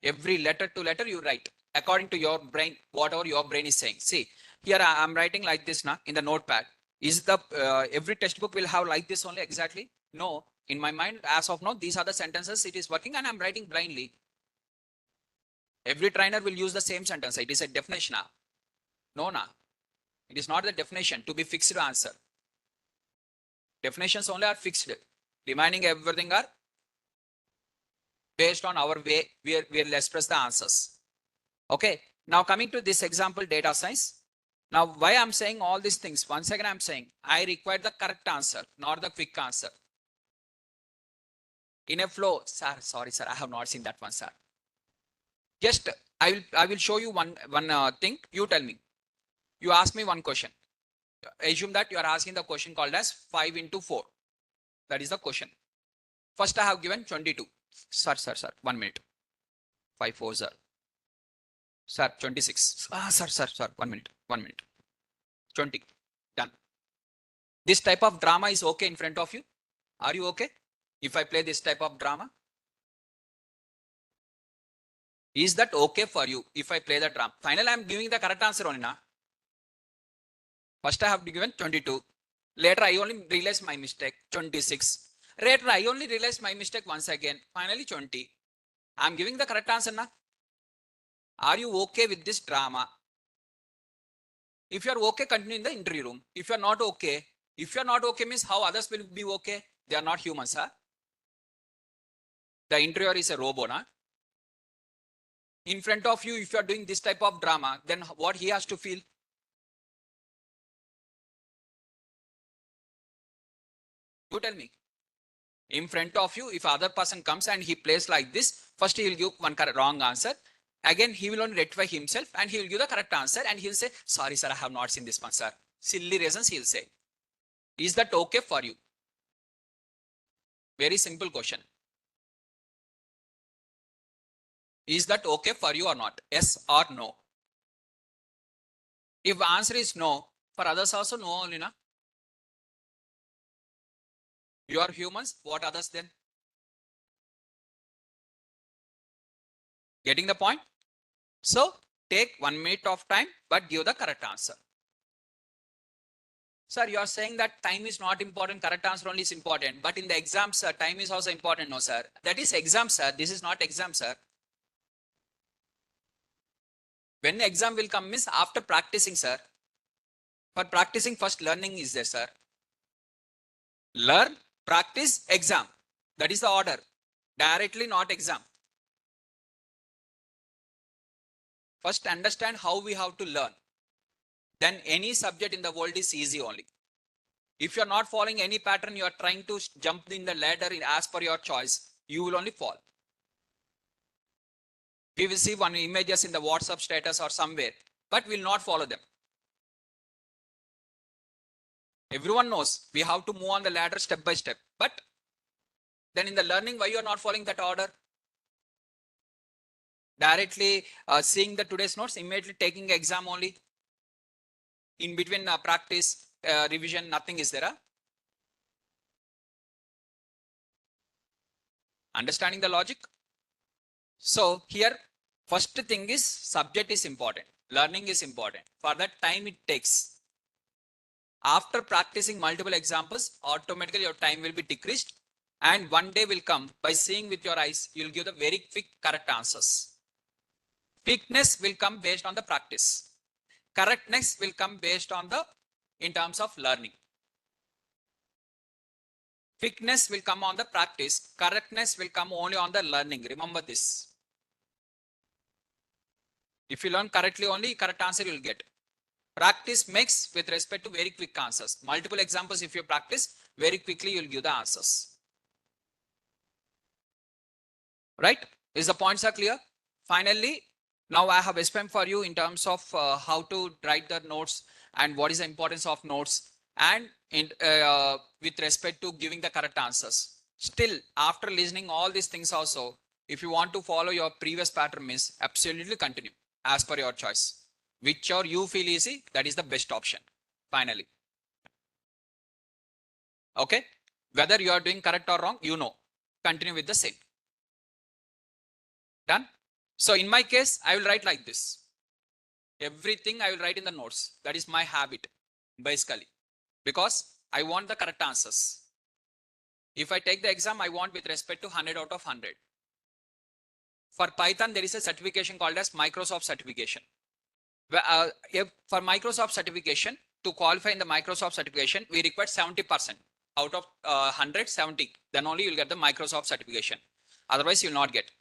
Every letter to letter you write according to your brain, whatever your brain is saying. See, here I'm writing like this now in the notepad. Is the every textbook will have like this only exactly? No. In my mind, as of now, these are the sentences it is working and I'm writing blindly. Every trainer will use the same sentence. It is a definition. No. It is not the definition to be fixed answer. Definitions only are fixed. Remaining everything are based on our way we will express the answers. Okay. Now coming to this example, data science. Now why I'm saying all these things? Once again, I'm saying I require the correct answer, not the quick answer. In a flow, sir, sorry, sir, I have not seen that one, sir. Just I will show you one thing. You tell me. You ask me one question. Assume that you are asking the question called as 5 into 4. That is the question. First I have given 22. Sir, 1 minute. 5 4 sir. Sir, 26. Sir, 1 minute. 20. Done. This type of drama is okay in front of you. Are you okay? If I play this type of drama? Is that okay for you if I play the drama? Finally, I am giving the correct answer only now. First I have given 22. Later I only realized my mistake, 26. Later I only realized my mistake once again. Finally 20. I am giving the correct answer now. Are you okay with this drama? If you are okay, continue in the interview room. If you are not okay means how others will be okay? They are not humans, huh? The interviewer is a robot, huh? In front of you, if you are doing this type of drama, then what he has to feel? You tell me. In front of you, if other person comes and he plays like this, first he will give one wrong answer. Again, he will only rectify himself and he will give the correct answer and he'll say, sorry, sir, I have not seen this one, sir. Silly reasons he'll say. Is that okay for you? Very simple question. Is that okay for you or not? Yes or no? If the answer is no, for others also no only, na? You are humans, what others then? Getting the point? So, take 1 minute of time, but give the correct answer. Sir, you are saying that time is not important, correct answer only is important. But in the exam, sir, time is also important. No, sir. That is exam, sir. This is not exam, sir. When exam will come means after practicing, sir. For practicing, first learning is there, sir. Learn, practice, exam. That is the order. Directly not exam. First understand how we have to learn. Then any subject in the world is easy only. If you are not following any pattern, you are trying to jump in the ladder as per your choice, you will only fall. We will see one images in the WhatsApp status or somewhere, but we will not follow them. Everyone knows we have to move on the ladder step by step. But then in the learning, why you are not following that order? Directly seeing the today's notes, immediately taking exam only. In between practice, revision, nothing is there. Huh? Understanding the logic? So here, first thing is subject is important. Learning is important. For that time it takes. After practicing multiple examples, automatically your time will be decreased. And one day will come by seeing with your eyes, you will give the very quick correct answers. Quickness will come based on the practice. Correctness will come based on the, in terms of learning. Quickness will come on the practice. Correctness will come only on the learning. Remember this. If you learn correctly only, correct answer you will get. Practice makes with respect to very quick answers. Multiple examples, if you practice, very quickly you will give the answers. Right? Is the points are clear? Finally, now I have explained for you in terms of how to write the notes and what is the importance of notes and with respect to giving the correct answers. Still, after listening all these things also, if you want to follow your previous pattern means absolutely continue as per your choice. Whichever you feel easy, that is the best option. Finally. Okay. Whether you are doing correct or wrong, you know. Continue with the same. Done? So in my case, I will write like this. Everything I will write in the notes. That is my habit, basically. Because I want the correct answers. If I take the exam, I want with respect to 100 out of 100. For Python, there is a certification called as Microsoft certification. For Microsoft certification, to qualify in the Microsoft certification, we require 70%. Out of 100, 70. Then only you will get the Microsoft certification. Otherwise, you will not get.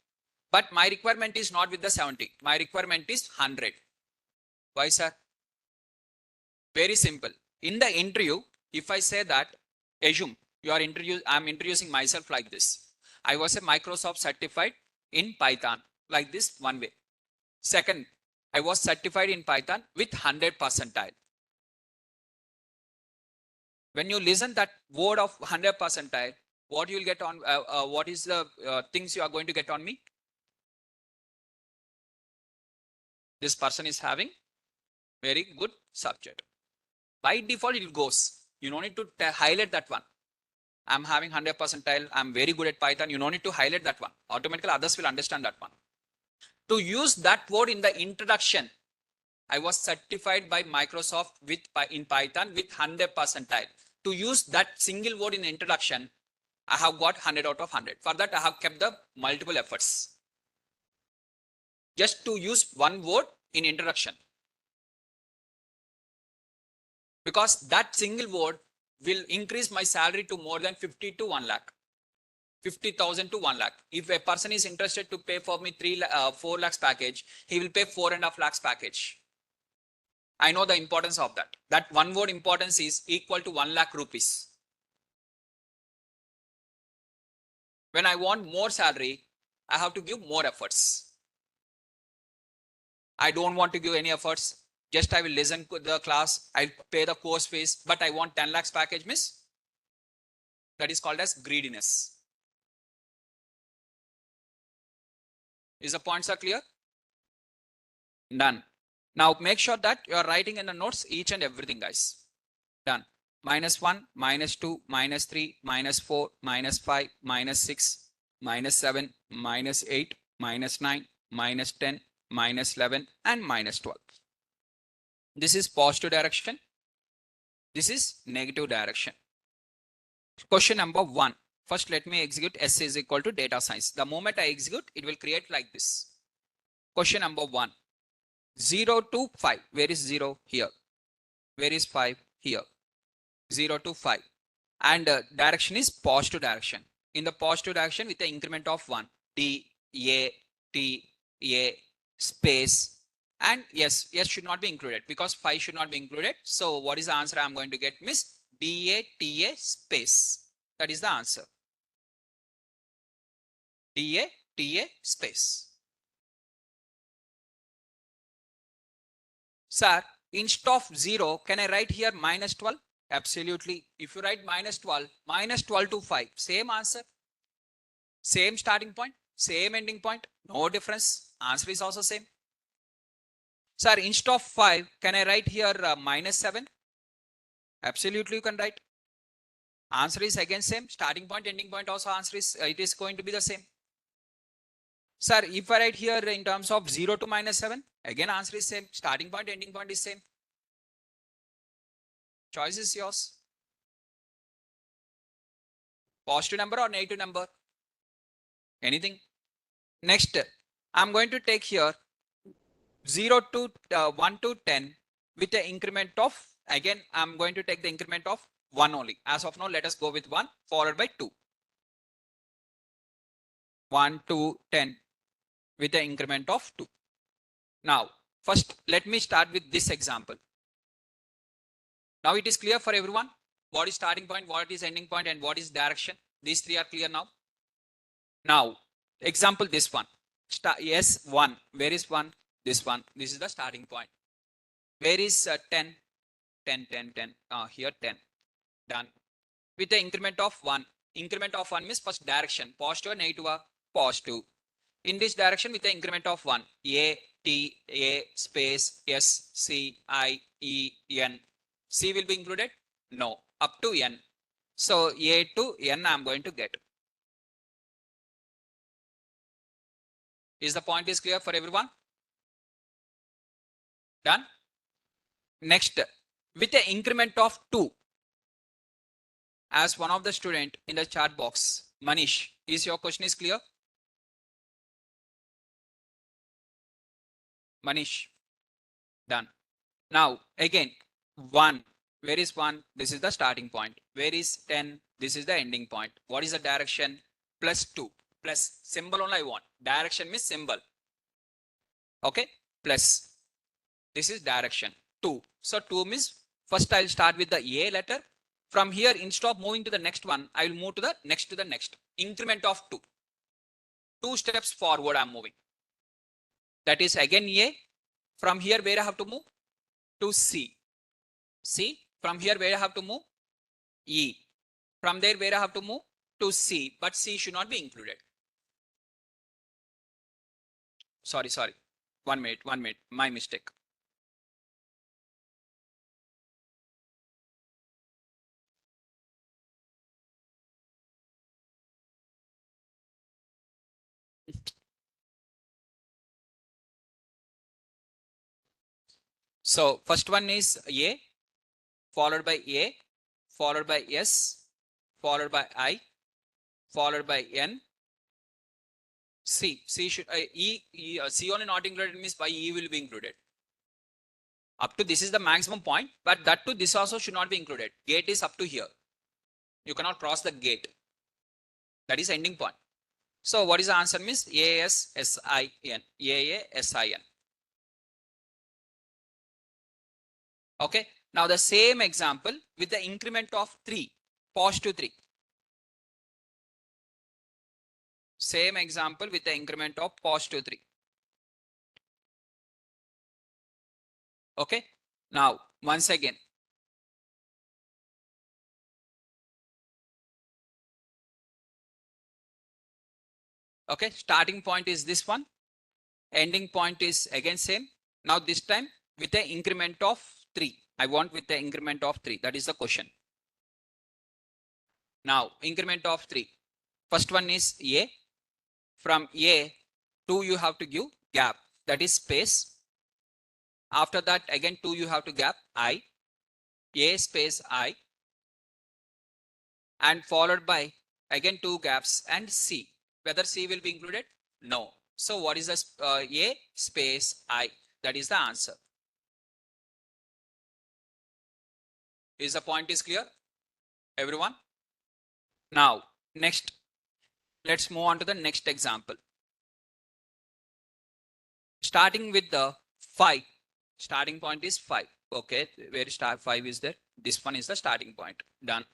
But my requirement is not with the 70. My requirement is 100. Why, sir? Very simple. In the interview, if I say that, assume you are I'm introducing myself like this. I was a Microsoft certified in Python, like this one way. Second, I was certified in Python with 100 percentile. When you listen that word of 100 percentile, what you will get on, what is the things you are going to get on me? This person is having very good subject. By default, it goes. You don't need to highlight that one. I'm having 100 percentile. I'm very good at Python. You don't need to highlight that one. Automatically, others will understand that one. To use that word in the introduction, I was certified by Microsoft in Python with 100 percentile. To use that single word in the introduction, I have got 100 out of 100. For that, I have kept the multiple efforts. just to use one word in introduction. Because that single word will increase my salary to more than 50 to 1 lakh. 50,000 to 1 lakh. If a person is interested to pay for me 4 lakhs package, he will pay 4.5 lakhs package. I know the importance of that. That one word importance is equal to 1 lakh rupees. When I want more salary, I have to give more efforts. I don't want to give any efforts. Just I will listen to the class. I'll pay the course fees, but I want 10 lakhs package, miss. That is called as greediness. Is the points are clear? Done. Now make sure that you are writing in the notes each and everything, guys. Done. -1, -2, -3, -4, -5, -6, -7, -8, -9, -10, -11, and -12. This is positive direction. This is negative direction. Question number 1. First, let me execute S is equal to data science. The moment I execute, it will create like this. Question number 1. 0 to 5. Where is 0? Here. Where is 5? Here. 0 to 5. And direction is positive direction. In the positive direction with the increment of 1. T, A, T, A, space. And yes should not be included because 5 should not be included. So what is the answer I'm going to get, miss? DA, TA, space. That is the answer. DA, TA, space. Sir, instead of 0, can I write here -12? Absolutely. If you write -12, -12 to 5, same answer. Same starting point, same ending point, no difference. Answer is also same. Sir, instead of 5, can I write here -7? Absolutely, you can write. Answer is again same. Starting point, ending point also answer is, it is going to be the same. Sir, if I write here in terms of 0 to -7, again answer is same. Starting point, ending point is same. Choice is yours. Positive number or negative number? Anything? Next, I'm going to take here 0 to 1 to 10 with the increment of, again, I'm going to take the increment of 1 only. As of now, let us go with 1 followed by 2. 1 to 10 with the increment of 2. Now, first, let me start with this example. Now it is clear for everyone what is starting point, what is ending point, and what is direction. These three are clear now. Now, example this one. Yes, 1. Where is 1? This one. This is the starting point. Where is 10? 10, 10, 10. Here 10. Done. With the increment of 1. Increment of 1 means first direction. Positive or negative? Positive. In this direction with the increment of 1. A, T, A, space, S, C, I, E, N. C will be included? No. Up to N. So A to N I am going to get. Is the point is clear for everyone? Done? Next, with the increment of 2. As one of the student in the chat box, Manish, is your question is clear? Manish, done. Now again 1. Where is 1? This is the starting point. Where is 10? This is the ending point. What is the direction? +2. Plus symbol only I want. Direction means symbol. Okay. Plus. This is direction 2. So 2 means first I'll start with the A letter. From here, instead of moving to the next one, I will move to the next increment of 2. 2 steps forward I'm moving. That is again A. From here, where I have to move? To C. C. From here, where I have to move? E. From there, where I have to move? To C. But C should not be included. Sorry. 1 minute. My mistake. So first one is A, followed by A, followed by S, followed by I, followed by N, C should C only not included means by E will be included. Up to this is the maximum point, but that to this also should not be included. Gate is up to here. You cannot cross the gate. That is ending point. So what is the answer means AASSIN. AASIN. Okay. Now the same example with the increment of 3, positive 3. Same example with the increment of positive 3. Okay. Now, once again. Okay. Starting point is this one. Ending point is again same. Now this time with the increment of 3. I want with the increment of 3. That is the question. Now, increment of 3. First one is A. From A to you have to give gap. That is space. After that, again 2 you have to gap I. A space I. And followed by again 2 gaps and C. Whether C will be included? No. So what is the A space I? That is the answer. Is the point is clear? Everyone? Now, next, let's move on to the next example. Starting with the 5. Starting point is 5. Okay, where is 5 is there? This one is the starting point. Done.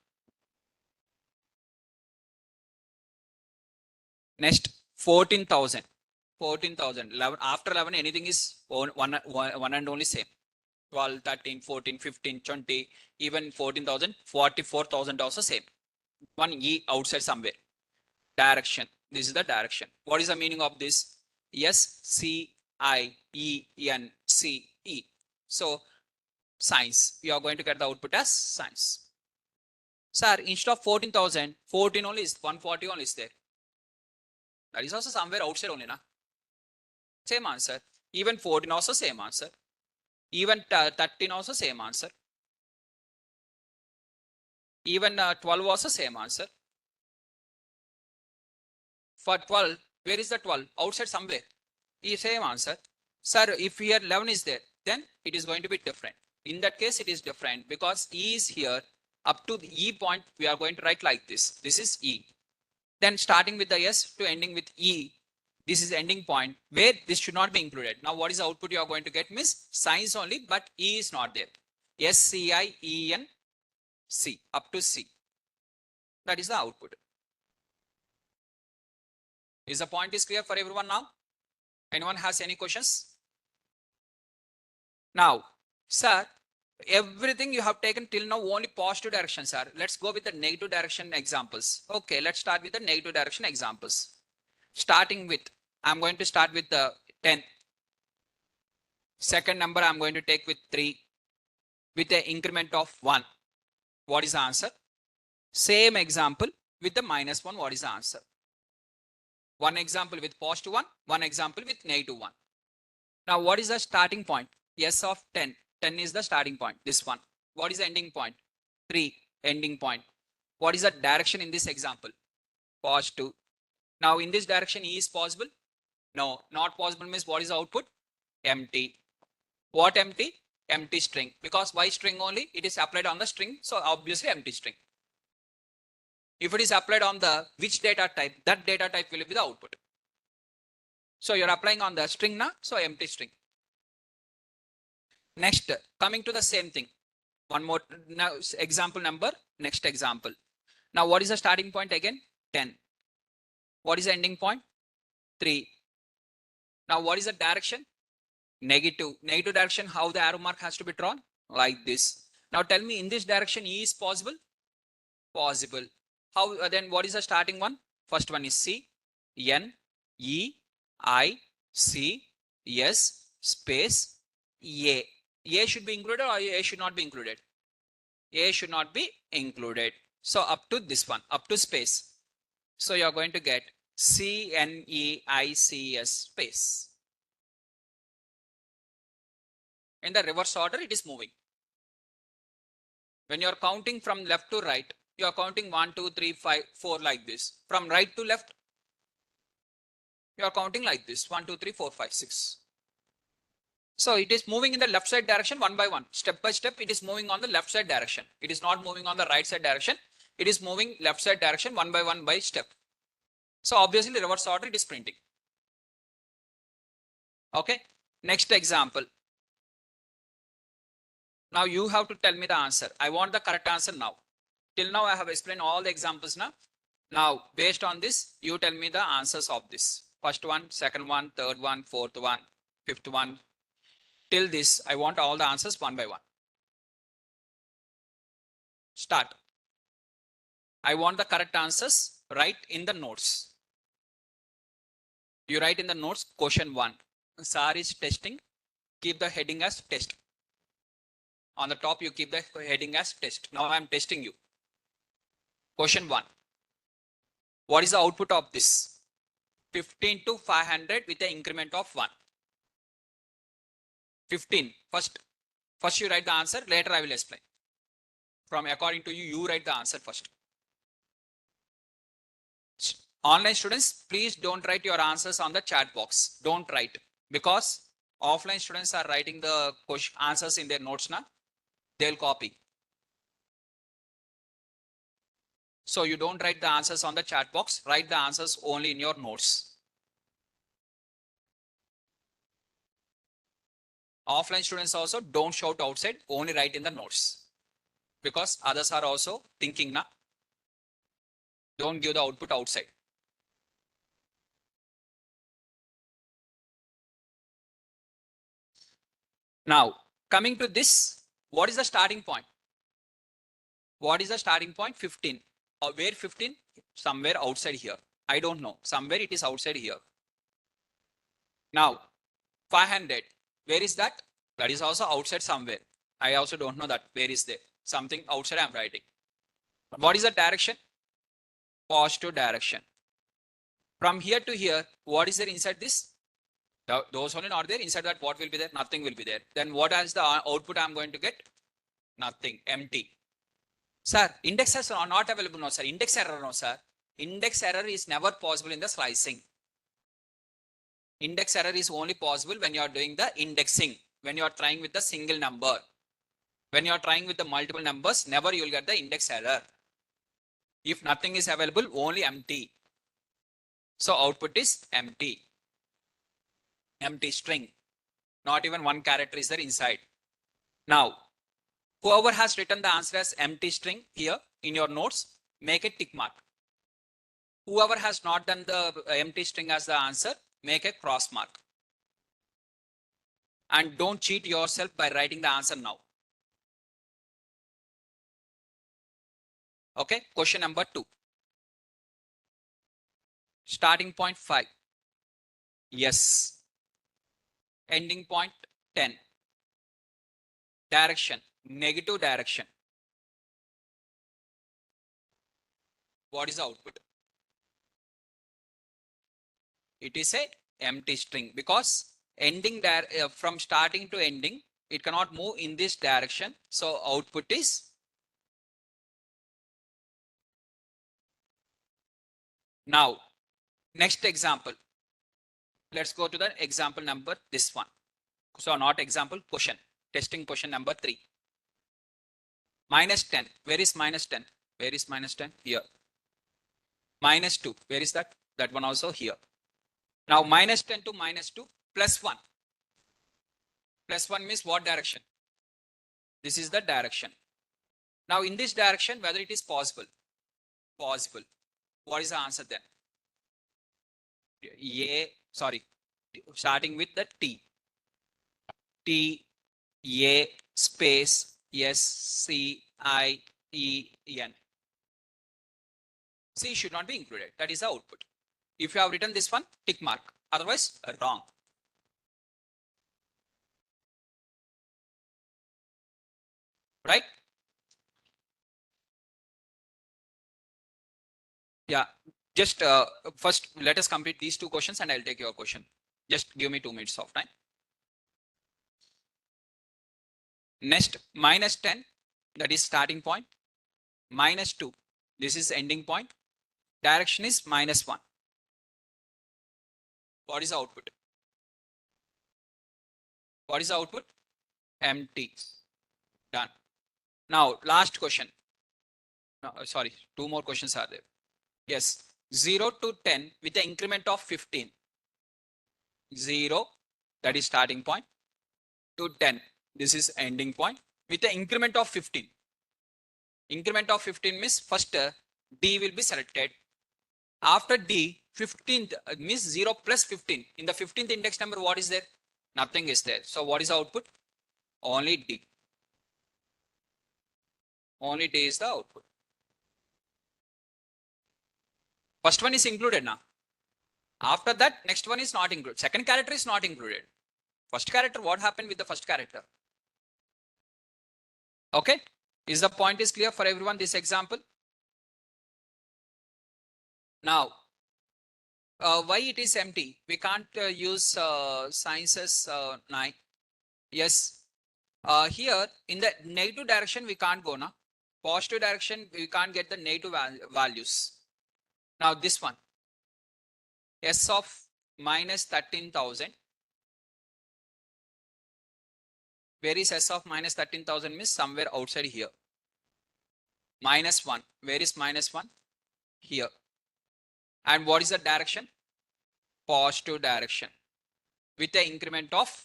Next, 14,000. 14,000. 11, after 11, anything is one and only same. 12, 13, 14, 15, 20, even 14,000, 44,000 also same. One E outside somewhere. Direction. This is the direction. What is the meaning of this? S, C, I, E, N, C, E. So, science. You are going to get the output as science. Sir, instead of 14,000, 14 only is 140 only is there. That is also somewhere outside only, na? Same answer. Even 14 also same answer. Even 13 also same answer. Even 12 also same answer. For 12, where is the 12? Outside somewhere. Same answer. Sir, if here 11 is there, then it is going to be different. In that case, it is different because E is here. Up to the E point, we are going to write like this. This is E. Then starting with the S to ending with E, this is ending point where this should not be included. Now, what is the output you are going to get? Means science only, but E is not there. SCIEN C up to C. That is the output. Is the point is clear for everyone now? Anyone has any questions? Now, sir, everything you have taken till now only positive direction, sir. Let's go with the negative direction examples. Okay, let's start with the negative direction examples. Starting with, I'm going to start with the 10. Second number I'm going to take with 3 with the increment of 1. What is the answer? Same example with the -1. What is the answer? One example with positive 1, one example with negative 1. Now, what is the starting point? S of 10. 10 is the starting point. This one. What is the ending point? 3. Ending point. What is the direction in this example? Positive. Now, in this direction, E is possible? No, not possible means what is the output? Empty. What empty? Empty string. Because why string only? It is applied on the string. So, obviously, empty string. If it is applied on the which data type, that data type will be the output. So, you're applying on the string now. So, empty string. Next, coming to the same thing. One more now, example number, next example. Now, what is the starting point again? 10. What is the ending point? 3. Now, what is the direction? Negative. Negative direction, how the arrow mark has to be drawn? Like this. Now, tell me in this direction, E is possible? Possible. How then what is the starting one? First one is C, N, E, I, C, S, space, A. A should be included or A should not be included? A should not be included. So up to this one, up to space. So you are going to get CNEICS space. In the reverse order, it is moving. When you are counting from left to right, you are counting 1, 2, 3, 5, 4 like this. From right to left, You are counting like this 1, 2, 3, 4, 5, 6. So it is moving in the left side direction one by one. Step by step, it is moving on the left side direction. It is not moving on the right side direction. It is moving left side direction one by step. So obviously reverse order it is printing. Okay. Next example. Now you have to tell me the answer. I want the correct answer now. Till now I have explained all the examples now. Now based on this, you tell me the answers of this. First one, second one, third one, fourth one, fifth one. Till this, I want all the answers one by one. Start. I want the correct answers. Write in the notes. You write in the notes question 1. Sir is testing. Keep the heading as test. On the top, you keep the heading as test. Now I am testing you. Question 1. What is the output of this? 15 to 500 with the increment of 1. 15. First you write the answer. Later I will explain. From according to you, you write the answer first. Online students, please don't write your answers on the chat box. Don't write, because offline students are writing the answers in their notes now. They'll copy. So you don't write the answers on the chat box. Write the answers only in your notes. Offline students also don't shout outside. Only write in the notes, because others are also thinking now. Don't give the output outside. Now, coming to this, what is the starting point? What is the starting point? 15. Or where 15? Somewhere outside here. I don't know. Somewhere it is outside here. Now, 500. Where is that? That is also outside somewhere. I also don't know that. Where is there? Something outside I'm writing. What is the direction? Positive direction. From here to here, what is there inside this? Those only not there. Inside that, what will be there? Nothing will be there. Then what is the output I'm going to get? Nothing. Empty. Sir, indexes are not available. No, sir. Index error, no, sir. Index error is never possible in the slicing. Index error is only possible when you are doing the indexing. When you are trying with the single number. When you are trying with the multiple numbers, never you will get the index error. If nothing is available, only empty. So output is empty. Empty string. Not even one character is there inside. Now, whoever has written the answer as empty string here in your notes, make a tick mark. Whoever has not done the empty string as the answer, make a cross mark. And don't cheat yourself by writing the answer now. Okay, question number 2. Starting point 5. Yes. Ending point 10. Direction, negative direction. What is the output? It is a empty string, because ending there from starting to ending, it cannot move in this direction. So output is now. Next example. Let's go to the example number, this one. So not example, question. Testing question number 3. Minus 10. Where is minus 10? Where is minus 10? Here. Minus 2. Where is that? That one also here. Now minus 10 to minus 2 plus 1. Plus 1 means what direction? This is the direction. Now in this direction, whether it is possible? Possible. What is the answer then? Starting with the T. T, A, space, S, C, I, E, N. C should not be included. That is the output. If you have written this one, tick mark. Otherwise, wrong. Right? Yeah. Just first, let us complete these 2 questions and I'll take your question. Just give me 2 minutes of time. Next, minus 10, that is starting point. Minus 2, this is ending point. Direction is minus 1. What is the output? What is the output? Empty. Done. Now, last question. No, sorry, two more questions are there. Yes, 0 to 10 with the increment of 15. 0, that is starting point, to 10. This is ending point with the increment of 15. Increment of 15 means first D will be selected. After D, 15th means 0 plus 15. In the 15th index number, what is there? Nothing is there. So what is the output? Only D. Only D is the output. First one is included now. After that, next one is not included. Second character is not included. First character, what happened with the first character? Okay. Is the point is clear for everyone, this example? Now, why it is empty? We can't use sciences 9. Yes. Here in the negative direction, we can't go now. Positive direction, we can't get the negative values. Now this one, S of minus 13,000. Where is S of minus 13,000 means somewhere outside here. Minus 1. Where is minus 1? Here. And what is the direction? Positive direction with the increment of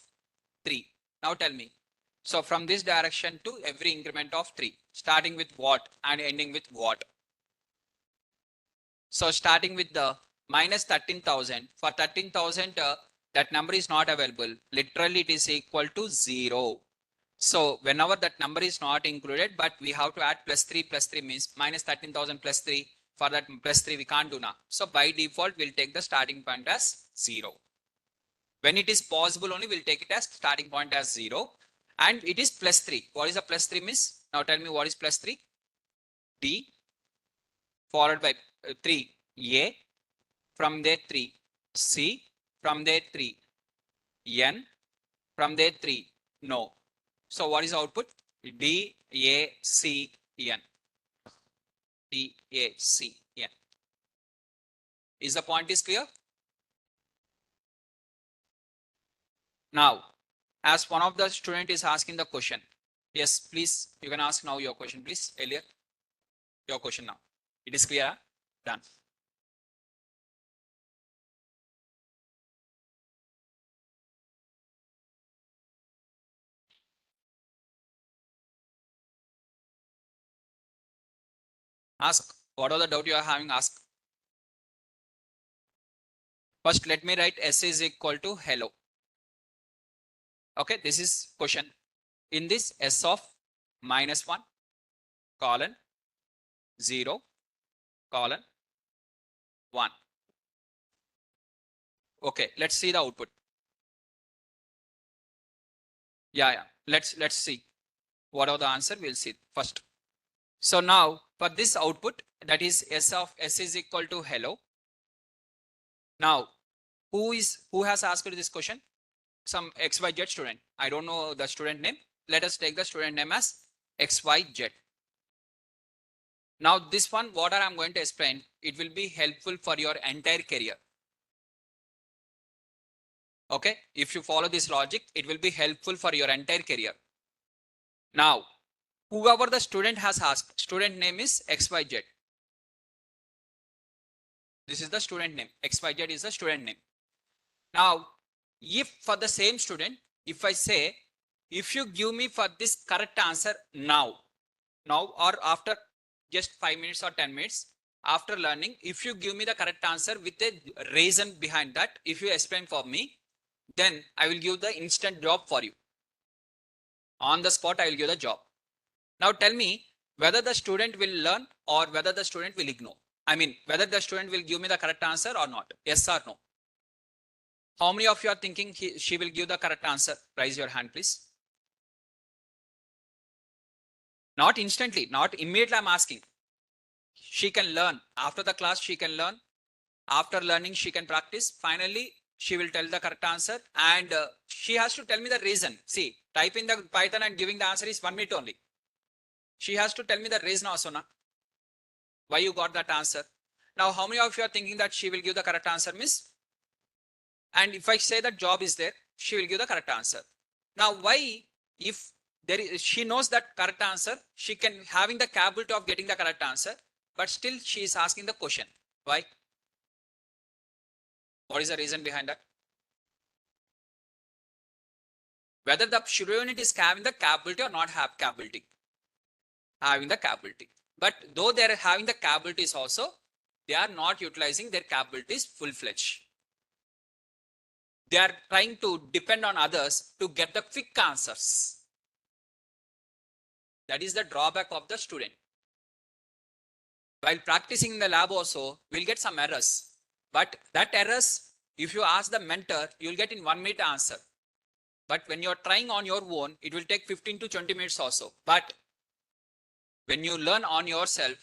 3. Now tell me. So from this direction to every increment of 3, starting with what and ending with what? So starting with the minus 13,000, for 13,000, that number is not available. Literally it is equal to 0. So whenever that number is not included, but we have to add plus 3 means minus 13,000 plus 3. For that plus 3 we can't do now. So by default we'll take the starting point as 0. When it is possible only we'll take it as starting point as 0. And it is plus 3. What is the plus 3 means? Now tell me what is plus 3? D followed by 3 A, from there 3 C, from there 3 N, from there 3 no. So what is the output? D A C N. D A C N. Is the point is clear? Now, as one of the student is asking the question. Yes, please, you can ask now your question, please, Elliot. Your question now. It is clear? Done. Ask. What are the doubt you are having? Ask. First, let me write S is equal to hello. Okay, this is question. In this S of minus 1, colon, 0, colon, 1. Okay, let's see the output. Yeah. Let's see. What are the answer? We'll see first. So now for this output, that is S of S is equal to hello. Now, who has asked this question? Some XYZ student. I don't know the student name. Let us take the student name as XYZ. Now this one, what I'm going to explain, it will be helpful for your entire career. Okay, if you follow this logic, it will be helpful for your entire career. Now, whoever the student has asked, student name is XYZ. This is the student name. XYZ is the student name. Now, if for the same student, if I say, if you give me for this correct answer now or after just 5 minutes or 10 minutes, after learning, if you give me the correct answer with a reason behind that, if you explain for me, then I will give the instant job for you. On the spot, I will give the job. Now tell me whether the student will learn or whether the student will ignore. I mean, whether the student will give me the correct answer or not. Yes or no? How many of you are thinking she will give the correct answer? Raise your hand, please. Not instantly, not immediately. I'm asking. She can learn. After the class, she can learn. After learning, she can practice. Finally, she will tell the correct answer. And she has to tell me the reason. See, type in the Python and giving the answer is 1 minute only. She has to tell me the reason also, na? Why you got that answer. Now, how many of you are thinking that she will give the correct answer, miss? And if I say that job is there, she will give the correct answer. Now, why, if there is, she knows that correct answer, she can having the capability of getting the correct answer, but still she is asking the question. Why? What is the reason behind that? Whether the student is having the capability or not have capability. Having the capability. But though they are having the capabilities also, they are not utilizing their capabilities full-fledged. They are trying to depend on others to get the quick answers. That is the drawback of the student. While practicing in the lab also, we'll get some errors. But that errors, if you ask the mentor, you'll get in 1 minute answer. But when you're trying on your own, it will take 15 to 20 minutes also. But when you learn on yourself,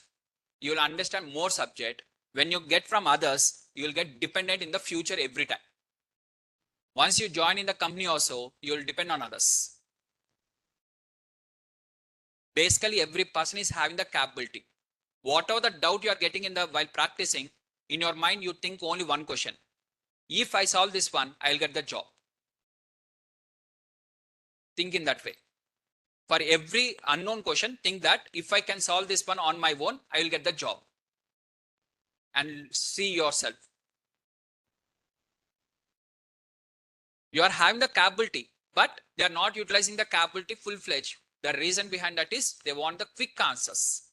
you'll understand more subject. When you get from others, you'll get dependent in the future every time. Once you join in the company also, you'll depend on others. Basically, every person is having the capability. Whatever the doubt you are getting in the while practicing, in your mind, you think only one question. If I solve this one, I'll get the job. Think in that way. For every unknown question, think that if I can solve this one on my own, I will get the job. And see yourself. You are having the capability, but they are not utilizing the capability full-fledged. The reason behind that is they want the quick answers.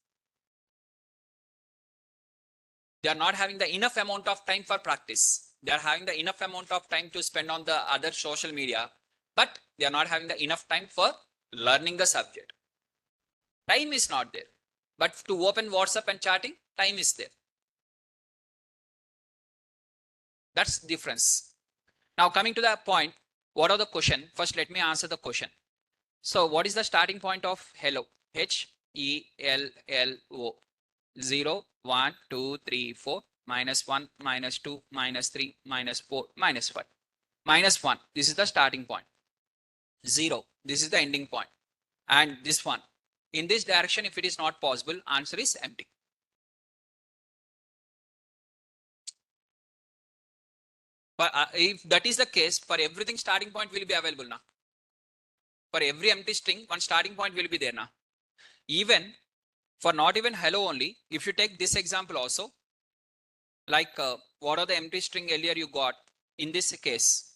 They are not having the enough amount of time for practice. They are having the enough amount of time to spend on the other social media, but they are not having the enough time for learning the subject. Time is not there, but to open WhatsApp and chatting, time is there. That's the difference. Now coming to the point, what are the question? First, let me answer the question. So what is the starting point of hello? Hello. 0, 1, 2, 3, 4, -1, -2, -3, -4, -5. -1, this is the starting point. 0, this is the ending point. And this one, in this direction, if it is not possible, answer is empty. But if that is the case, for everything starting point will be available now. For every empty string, one starting point will be there now. Even for not even hello only, if you take this example also, like what are the empty string earlier you got in this case?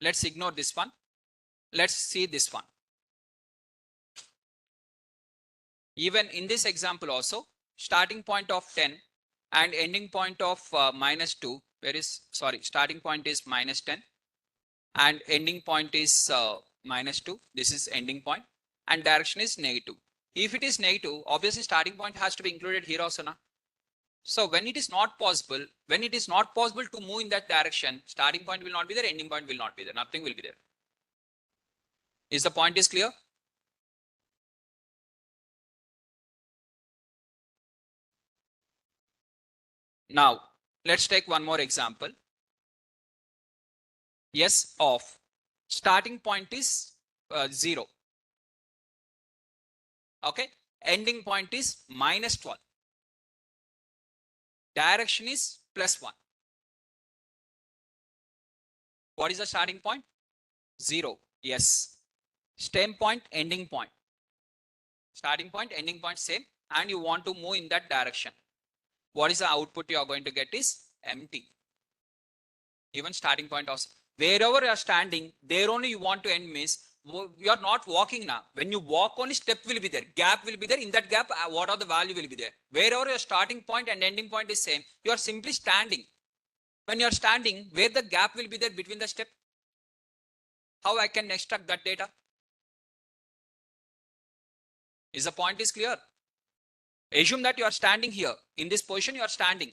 Let's ignore this one. Let's see this one. Even in this example also, starting point of 10 and ending point of -2, starting point is -10 and ending point is -2. This is ending point and direction is negative. If it is negative, obviously starting point has to be included here also now. So when it is not possible to move in that direction, starting point will not be there, ending point will not be there, nothing will be there. Is the point is clear? Now, let's take one more example. Yes, of starting point is 0. Okay. Ending point is -12. Direction is +1. What is the starting point? 0. Yes. Stem point, ending point. Starting point, ending point same. And you want to move in that direction. What is the output you are going to get is empty. Even starting point also. Wherever you are standing, there only you want to end means you are not walking now. When you walk, only step will be there, gap will be there. In that gap, what are the value will be there? Wherever your starting point and ending point is same, you are simply standing. When you are standing, where the gap will be there between the step? How I can extract that data? Is the point is clear? Assume that you are standing here. In this position, you are standing.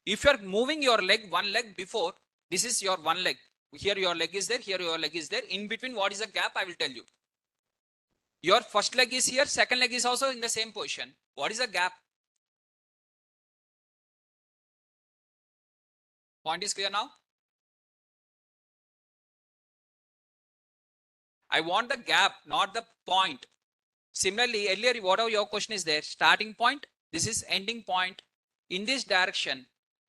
If you are moving your leg, one leg before, this is your one leg. Here your leg is there, here your leg is there. In between, what is the gap? I will tell you. Your first leg is here, second leg is also in the same position. What is the gap? Point is clear now? I want the gap, not the point. Similarly, earlier, whatever your question is there, starting point, this is ending point. In this direction,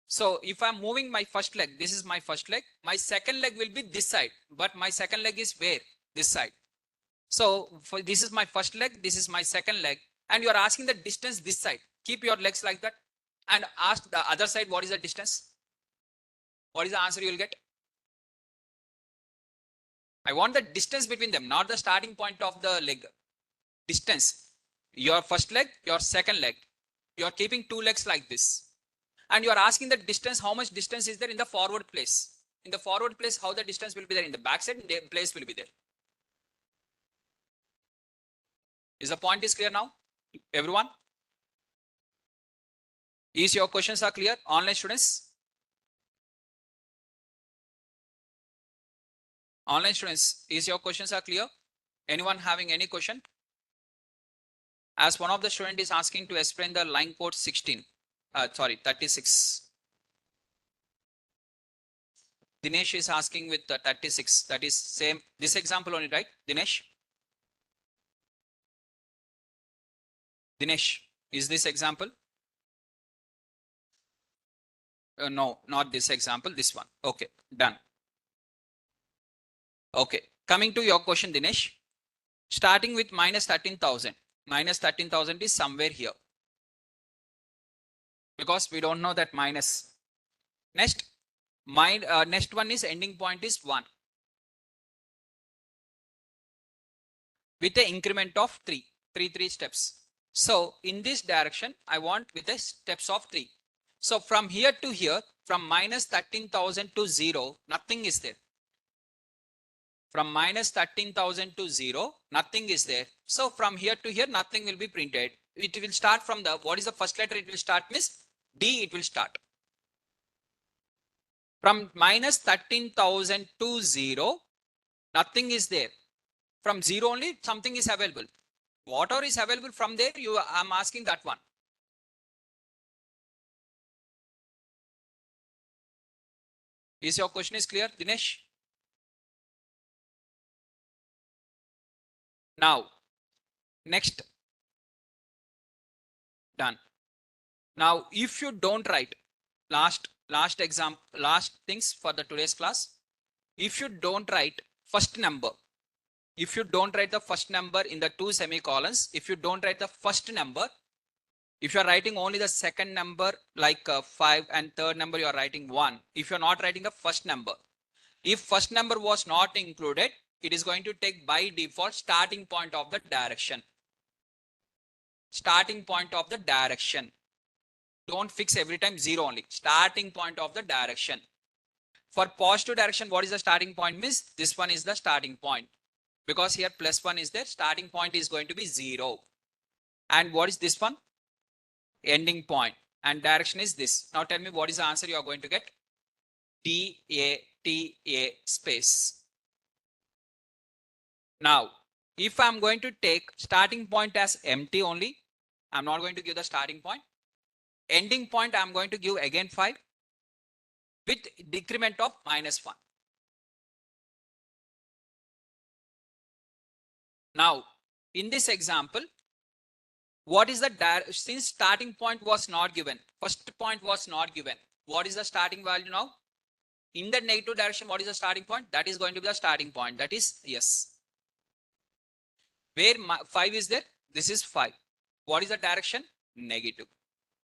So if I'm moving my first leg, this is my first leg. My second leg will be this side, but my second leg is where? This side. So this is my first leg, this is my second leg, and you are asking the distance this side. Keep your legs like that and ask the other side what is the distance. What is the answer you will get? I want the distance between them, not the starting point of the leg. Distance. Your first leg, your second leg. You are keeping two legs like this. And you are asking the distance, how much distance is there in the forward place. In the forward place, how the distance will be there. In the back side, the place will be there. Is the point is clear now? Everyone? Is your questions are clear? Online students? Online students, is your questions are clear? Anyone having any question? As one of the student is asking to explain the line code 16. 36. Dinesh is asking with the 36. That is same. This example only, right? Dinesh? Dinesh, is this example? No, not this example, this one. Okay, done. Okay, coming to your question, Dinesh. Starting with minus 13,000. Minus 13,000 is somewhere here. Because we don't know that minus. Next, next one is ending point is 1. With the increment of 3 steps. So in this direction, I want with the steps of 3. So from here to here, from minus 13,000 to 0, nothing is there. From minus 13,000 to 0, nothing is there. So from here to here, nothing will be printed. It will start from the, what is the first letter it will start, miss? D it will start. From minus 13,000 to 0, nothing is there. From 0 only, something is available. Whatever is available from there, I'm asking that one. Is your question is clear, Dinesh? Now, next. Done. Now, if you don't write, last things for the today's class. If you don't write first number, if you don't write the first number in the 2 semicolons, if you don't write the first number, if you are writing only the second number like 5 and third number, you are writing 1. If you are not writing the first number, if first number was not included, it is going to take by default starting point of the direction. Starting point of the direction. Don't fix every time 0 only. Starting point of the direction. For positive direction, what is the starting point? Means this one is the starting point. Because here plus 1 is there. Starting point is going to be 0. And what is this one? Ending point. And direction is this. Now tell me what is the answer you are going to get? T-A space. Now, if I'm going to take starting point as empty only, I'm not going to give the starting point. Ending point, I'm going to give again 5 with decrement of minus 1. Now, in this example, what is the, since starting point was not given, first point was not given, what is the starting value now? In the negative direction, what is the starting point? That is going to be the starting point. That is yes. Where 5 is there? This is 5. What is the direction? Negative.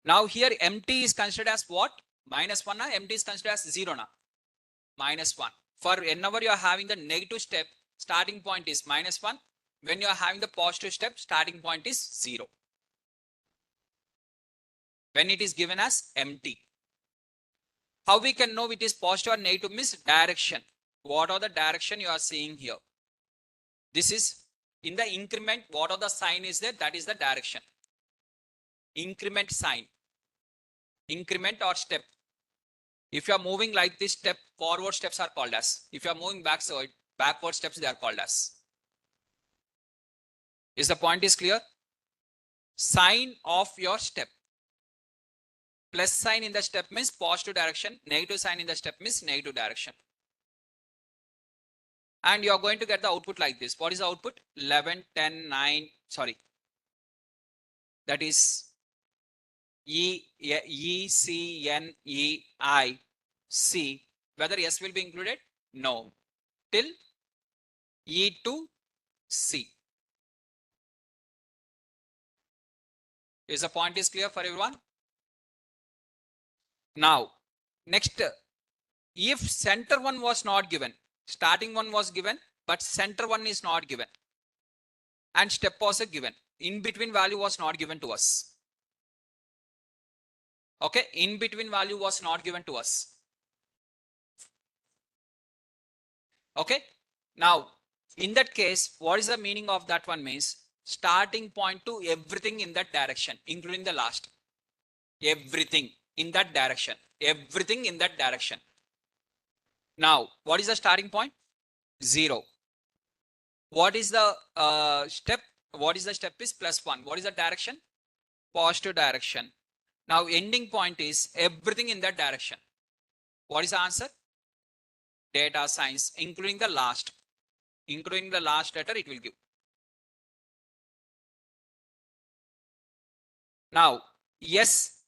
Now here empty is considered as what? Minus 1. Empty is considered as 0 now. Minus 1. For whenever you are having the negative step, starting point is minus 1. When you are having the positive step, starting point is 0. When it is given as empty. How we can know it is positive or negative? Means direction. What are the direction you are seeing here? This is in the increment. What are the sign is there? That is the direction. Increment sign. Increment or step. If you are moving like this, step forward steps are called as. If you are moving backward steps, they are called as. Is the point is clear? Sign of your step. Plus sign in the step means positive direction. Negative sign in the step means negative direction. And you are going to get the output like this. What is the output? 11, 10, 9, sorry. That is C, N, E, I, C. Whether S will be included? No. Till E to C. Is the point is clear for everyone? Now, next, if center one was not given, starting one was given, but center one is not given, and step was given, in between value was not given to us. Okay, in between value was not given to us. Okay, now in that case, what is the meaning of that one means starting point to everything in that direction, including the last. Everything in that direction. Everything in that direction. Now, what is the starting point? 0. What is the step? What is the step is +1. What is the direction? Positive direction. Now, ending point is everything in that direction. What is the answer? Data science, including the last. Including the last letter, it will give. Now, yes,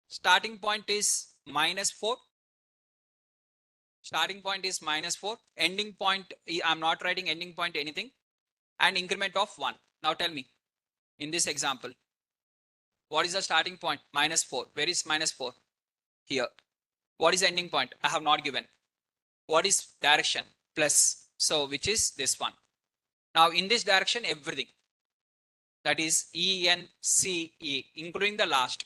starting point is -4. Starting point is -4. Ending point, I'm not writing ending point anything. And increment of 1. Now tell me, in this example, what is the starting point? -4. Where is -4? Here. What is the ending point? I have not given. What is direction? Plus. So which is this one. Now in this direction, everything. That is ENCE, including the last.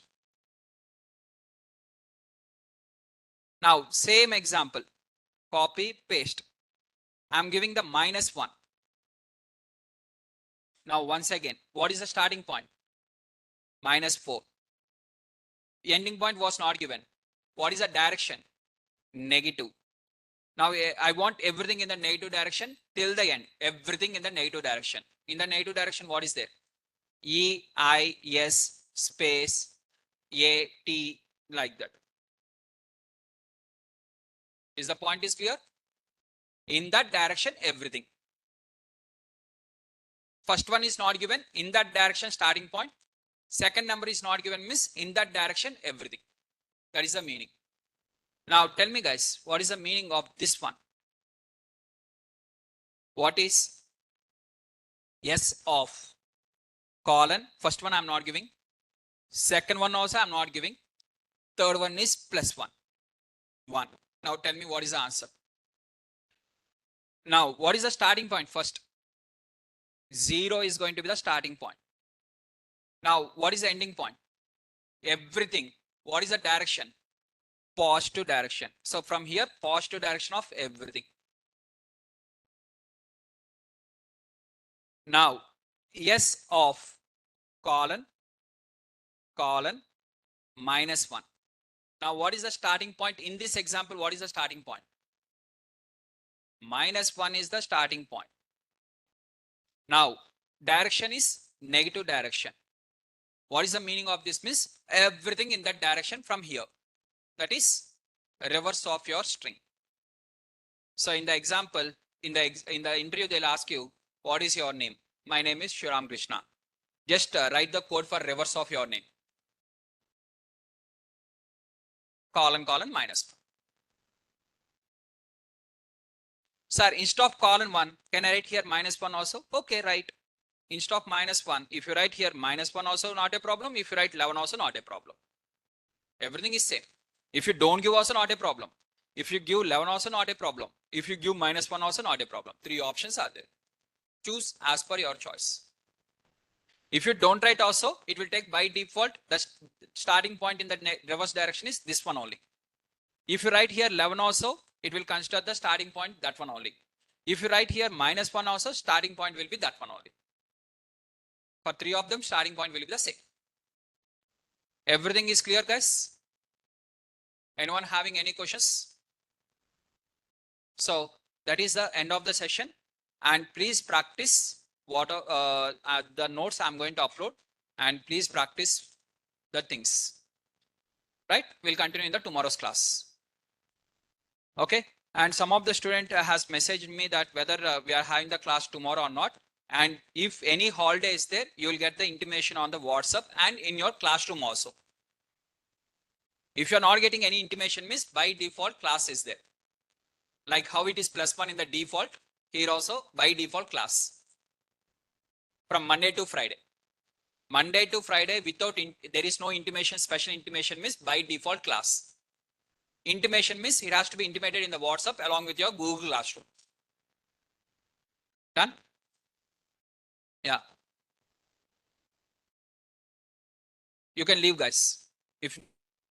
Now same example. Copy, paste. I'm giving the -1. Now once again, what is the starting point? -4. The ending point was not given. What is the direction? Negative. Now I want everything in the negative direction till the end. Everything in the negative direction. In the negative direction, what is there? E, I, S, space, A, T, like that. Is the point is clear? In that direction, everything. First one is not given. In that direction, starting point. Second number is not given, miss. In that direction, everything. That is the meaning. Now tell me guys, what is the meaning of this one? What is S of colon? First one I'm not giving. Second one also I'm not giving. Third one is +1. 1. Now tell me what is the answer. Now what is the starting point first? 0 is going to be the starting point. Now what is the ending point? Everything. What is the direction? Positive direction. So from here, positive direction of everything. Now S of colon -1. Now what is the starting point? In this example, what is the starting point? -1 is the starting point. Now direction is negative direction. What is the meaning of this? Means everything in that direction from here. That is reverse of your string. So in the example, in the interview, they'll ask you, what is your name? My name is Shriram Krishna. Just write the code for reverse of your name. Colon -1. Sir, instead of colon 1, can I write here -1 also? Okay, right. Instead of -1, if you write here -1 also not a problem. If you write 11 also not a problem. Everything is same. If you don't give also not a problem. If you give 11 also not a problem. If you give -1 also not a problem. 3 options are there. Choose as per your choice. If you don't write also, it will take by default the starting point in the reverse direction is this one only. If you write here 11 also, it will consider the starting point that one only. If you write here -1 also, starting point will be that one only. For 3 of them, starting point will be the same. Everything is clear, guys? Anyone having any questions? So that is the end of the session. And please practice what the notes I'm going to upload, and please practice the things. Right? We'll continue in the tomorrow's class. Okay. And some of the student has messaged me that whether we are having the class tomorrow or not. And if any holiday is there, you will get the intimation on the WhatsApp and in your classroom also. If you're not getting any intimation means by default class is there. Like how it is +1 in the default, here also by default class. From Monday to Friday. Monday to Friday without, there is no intimation, special intimation means by default class. Intimation means it has to be intimated in the WhatsApp along with your Google Classroom. Done? Yeah. You can leave, guys. If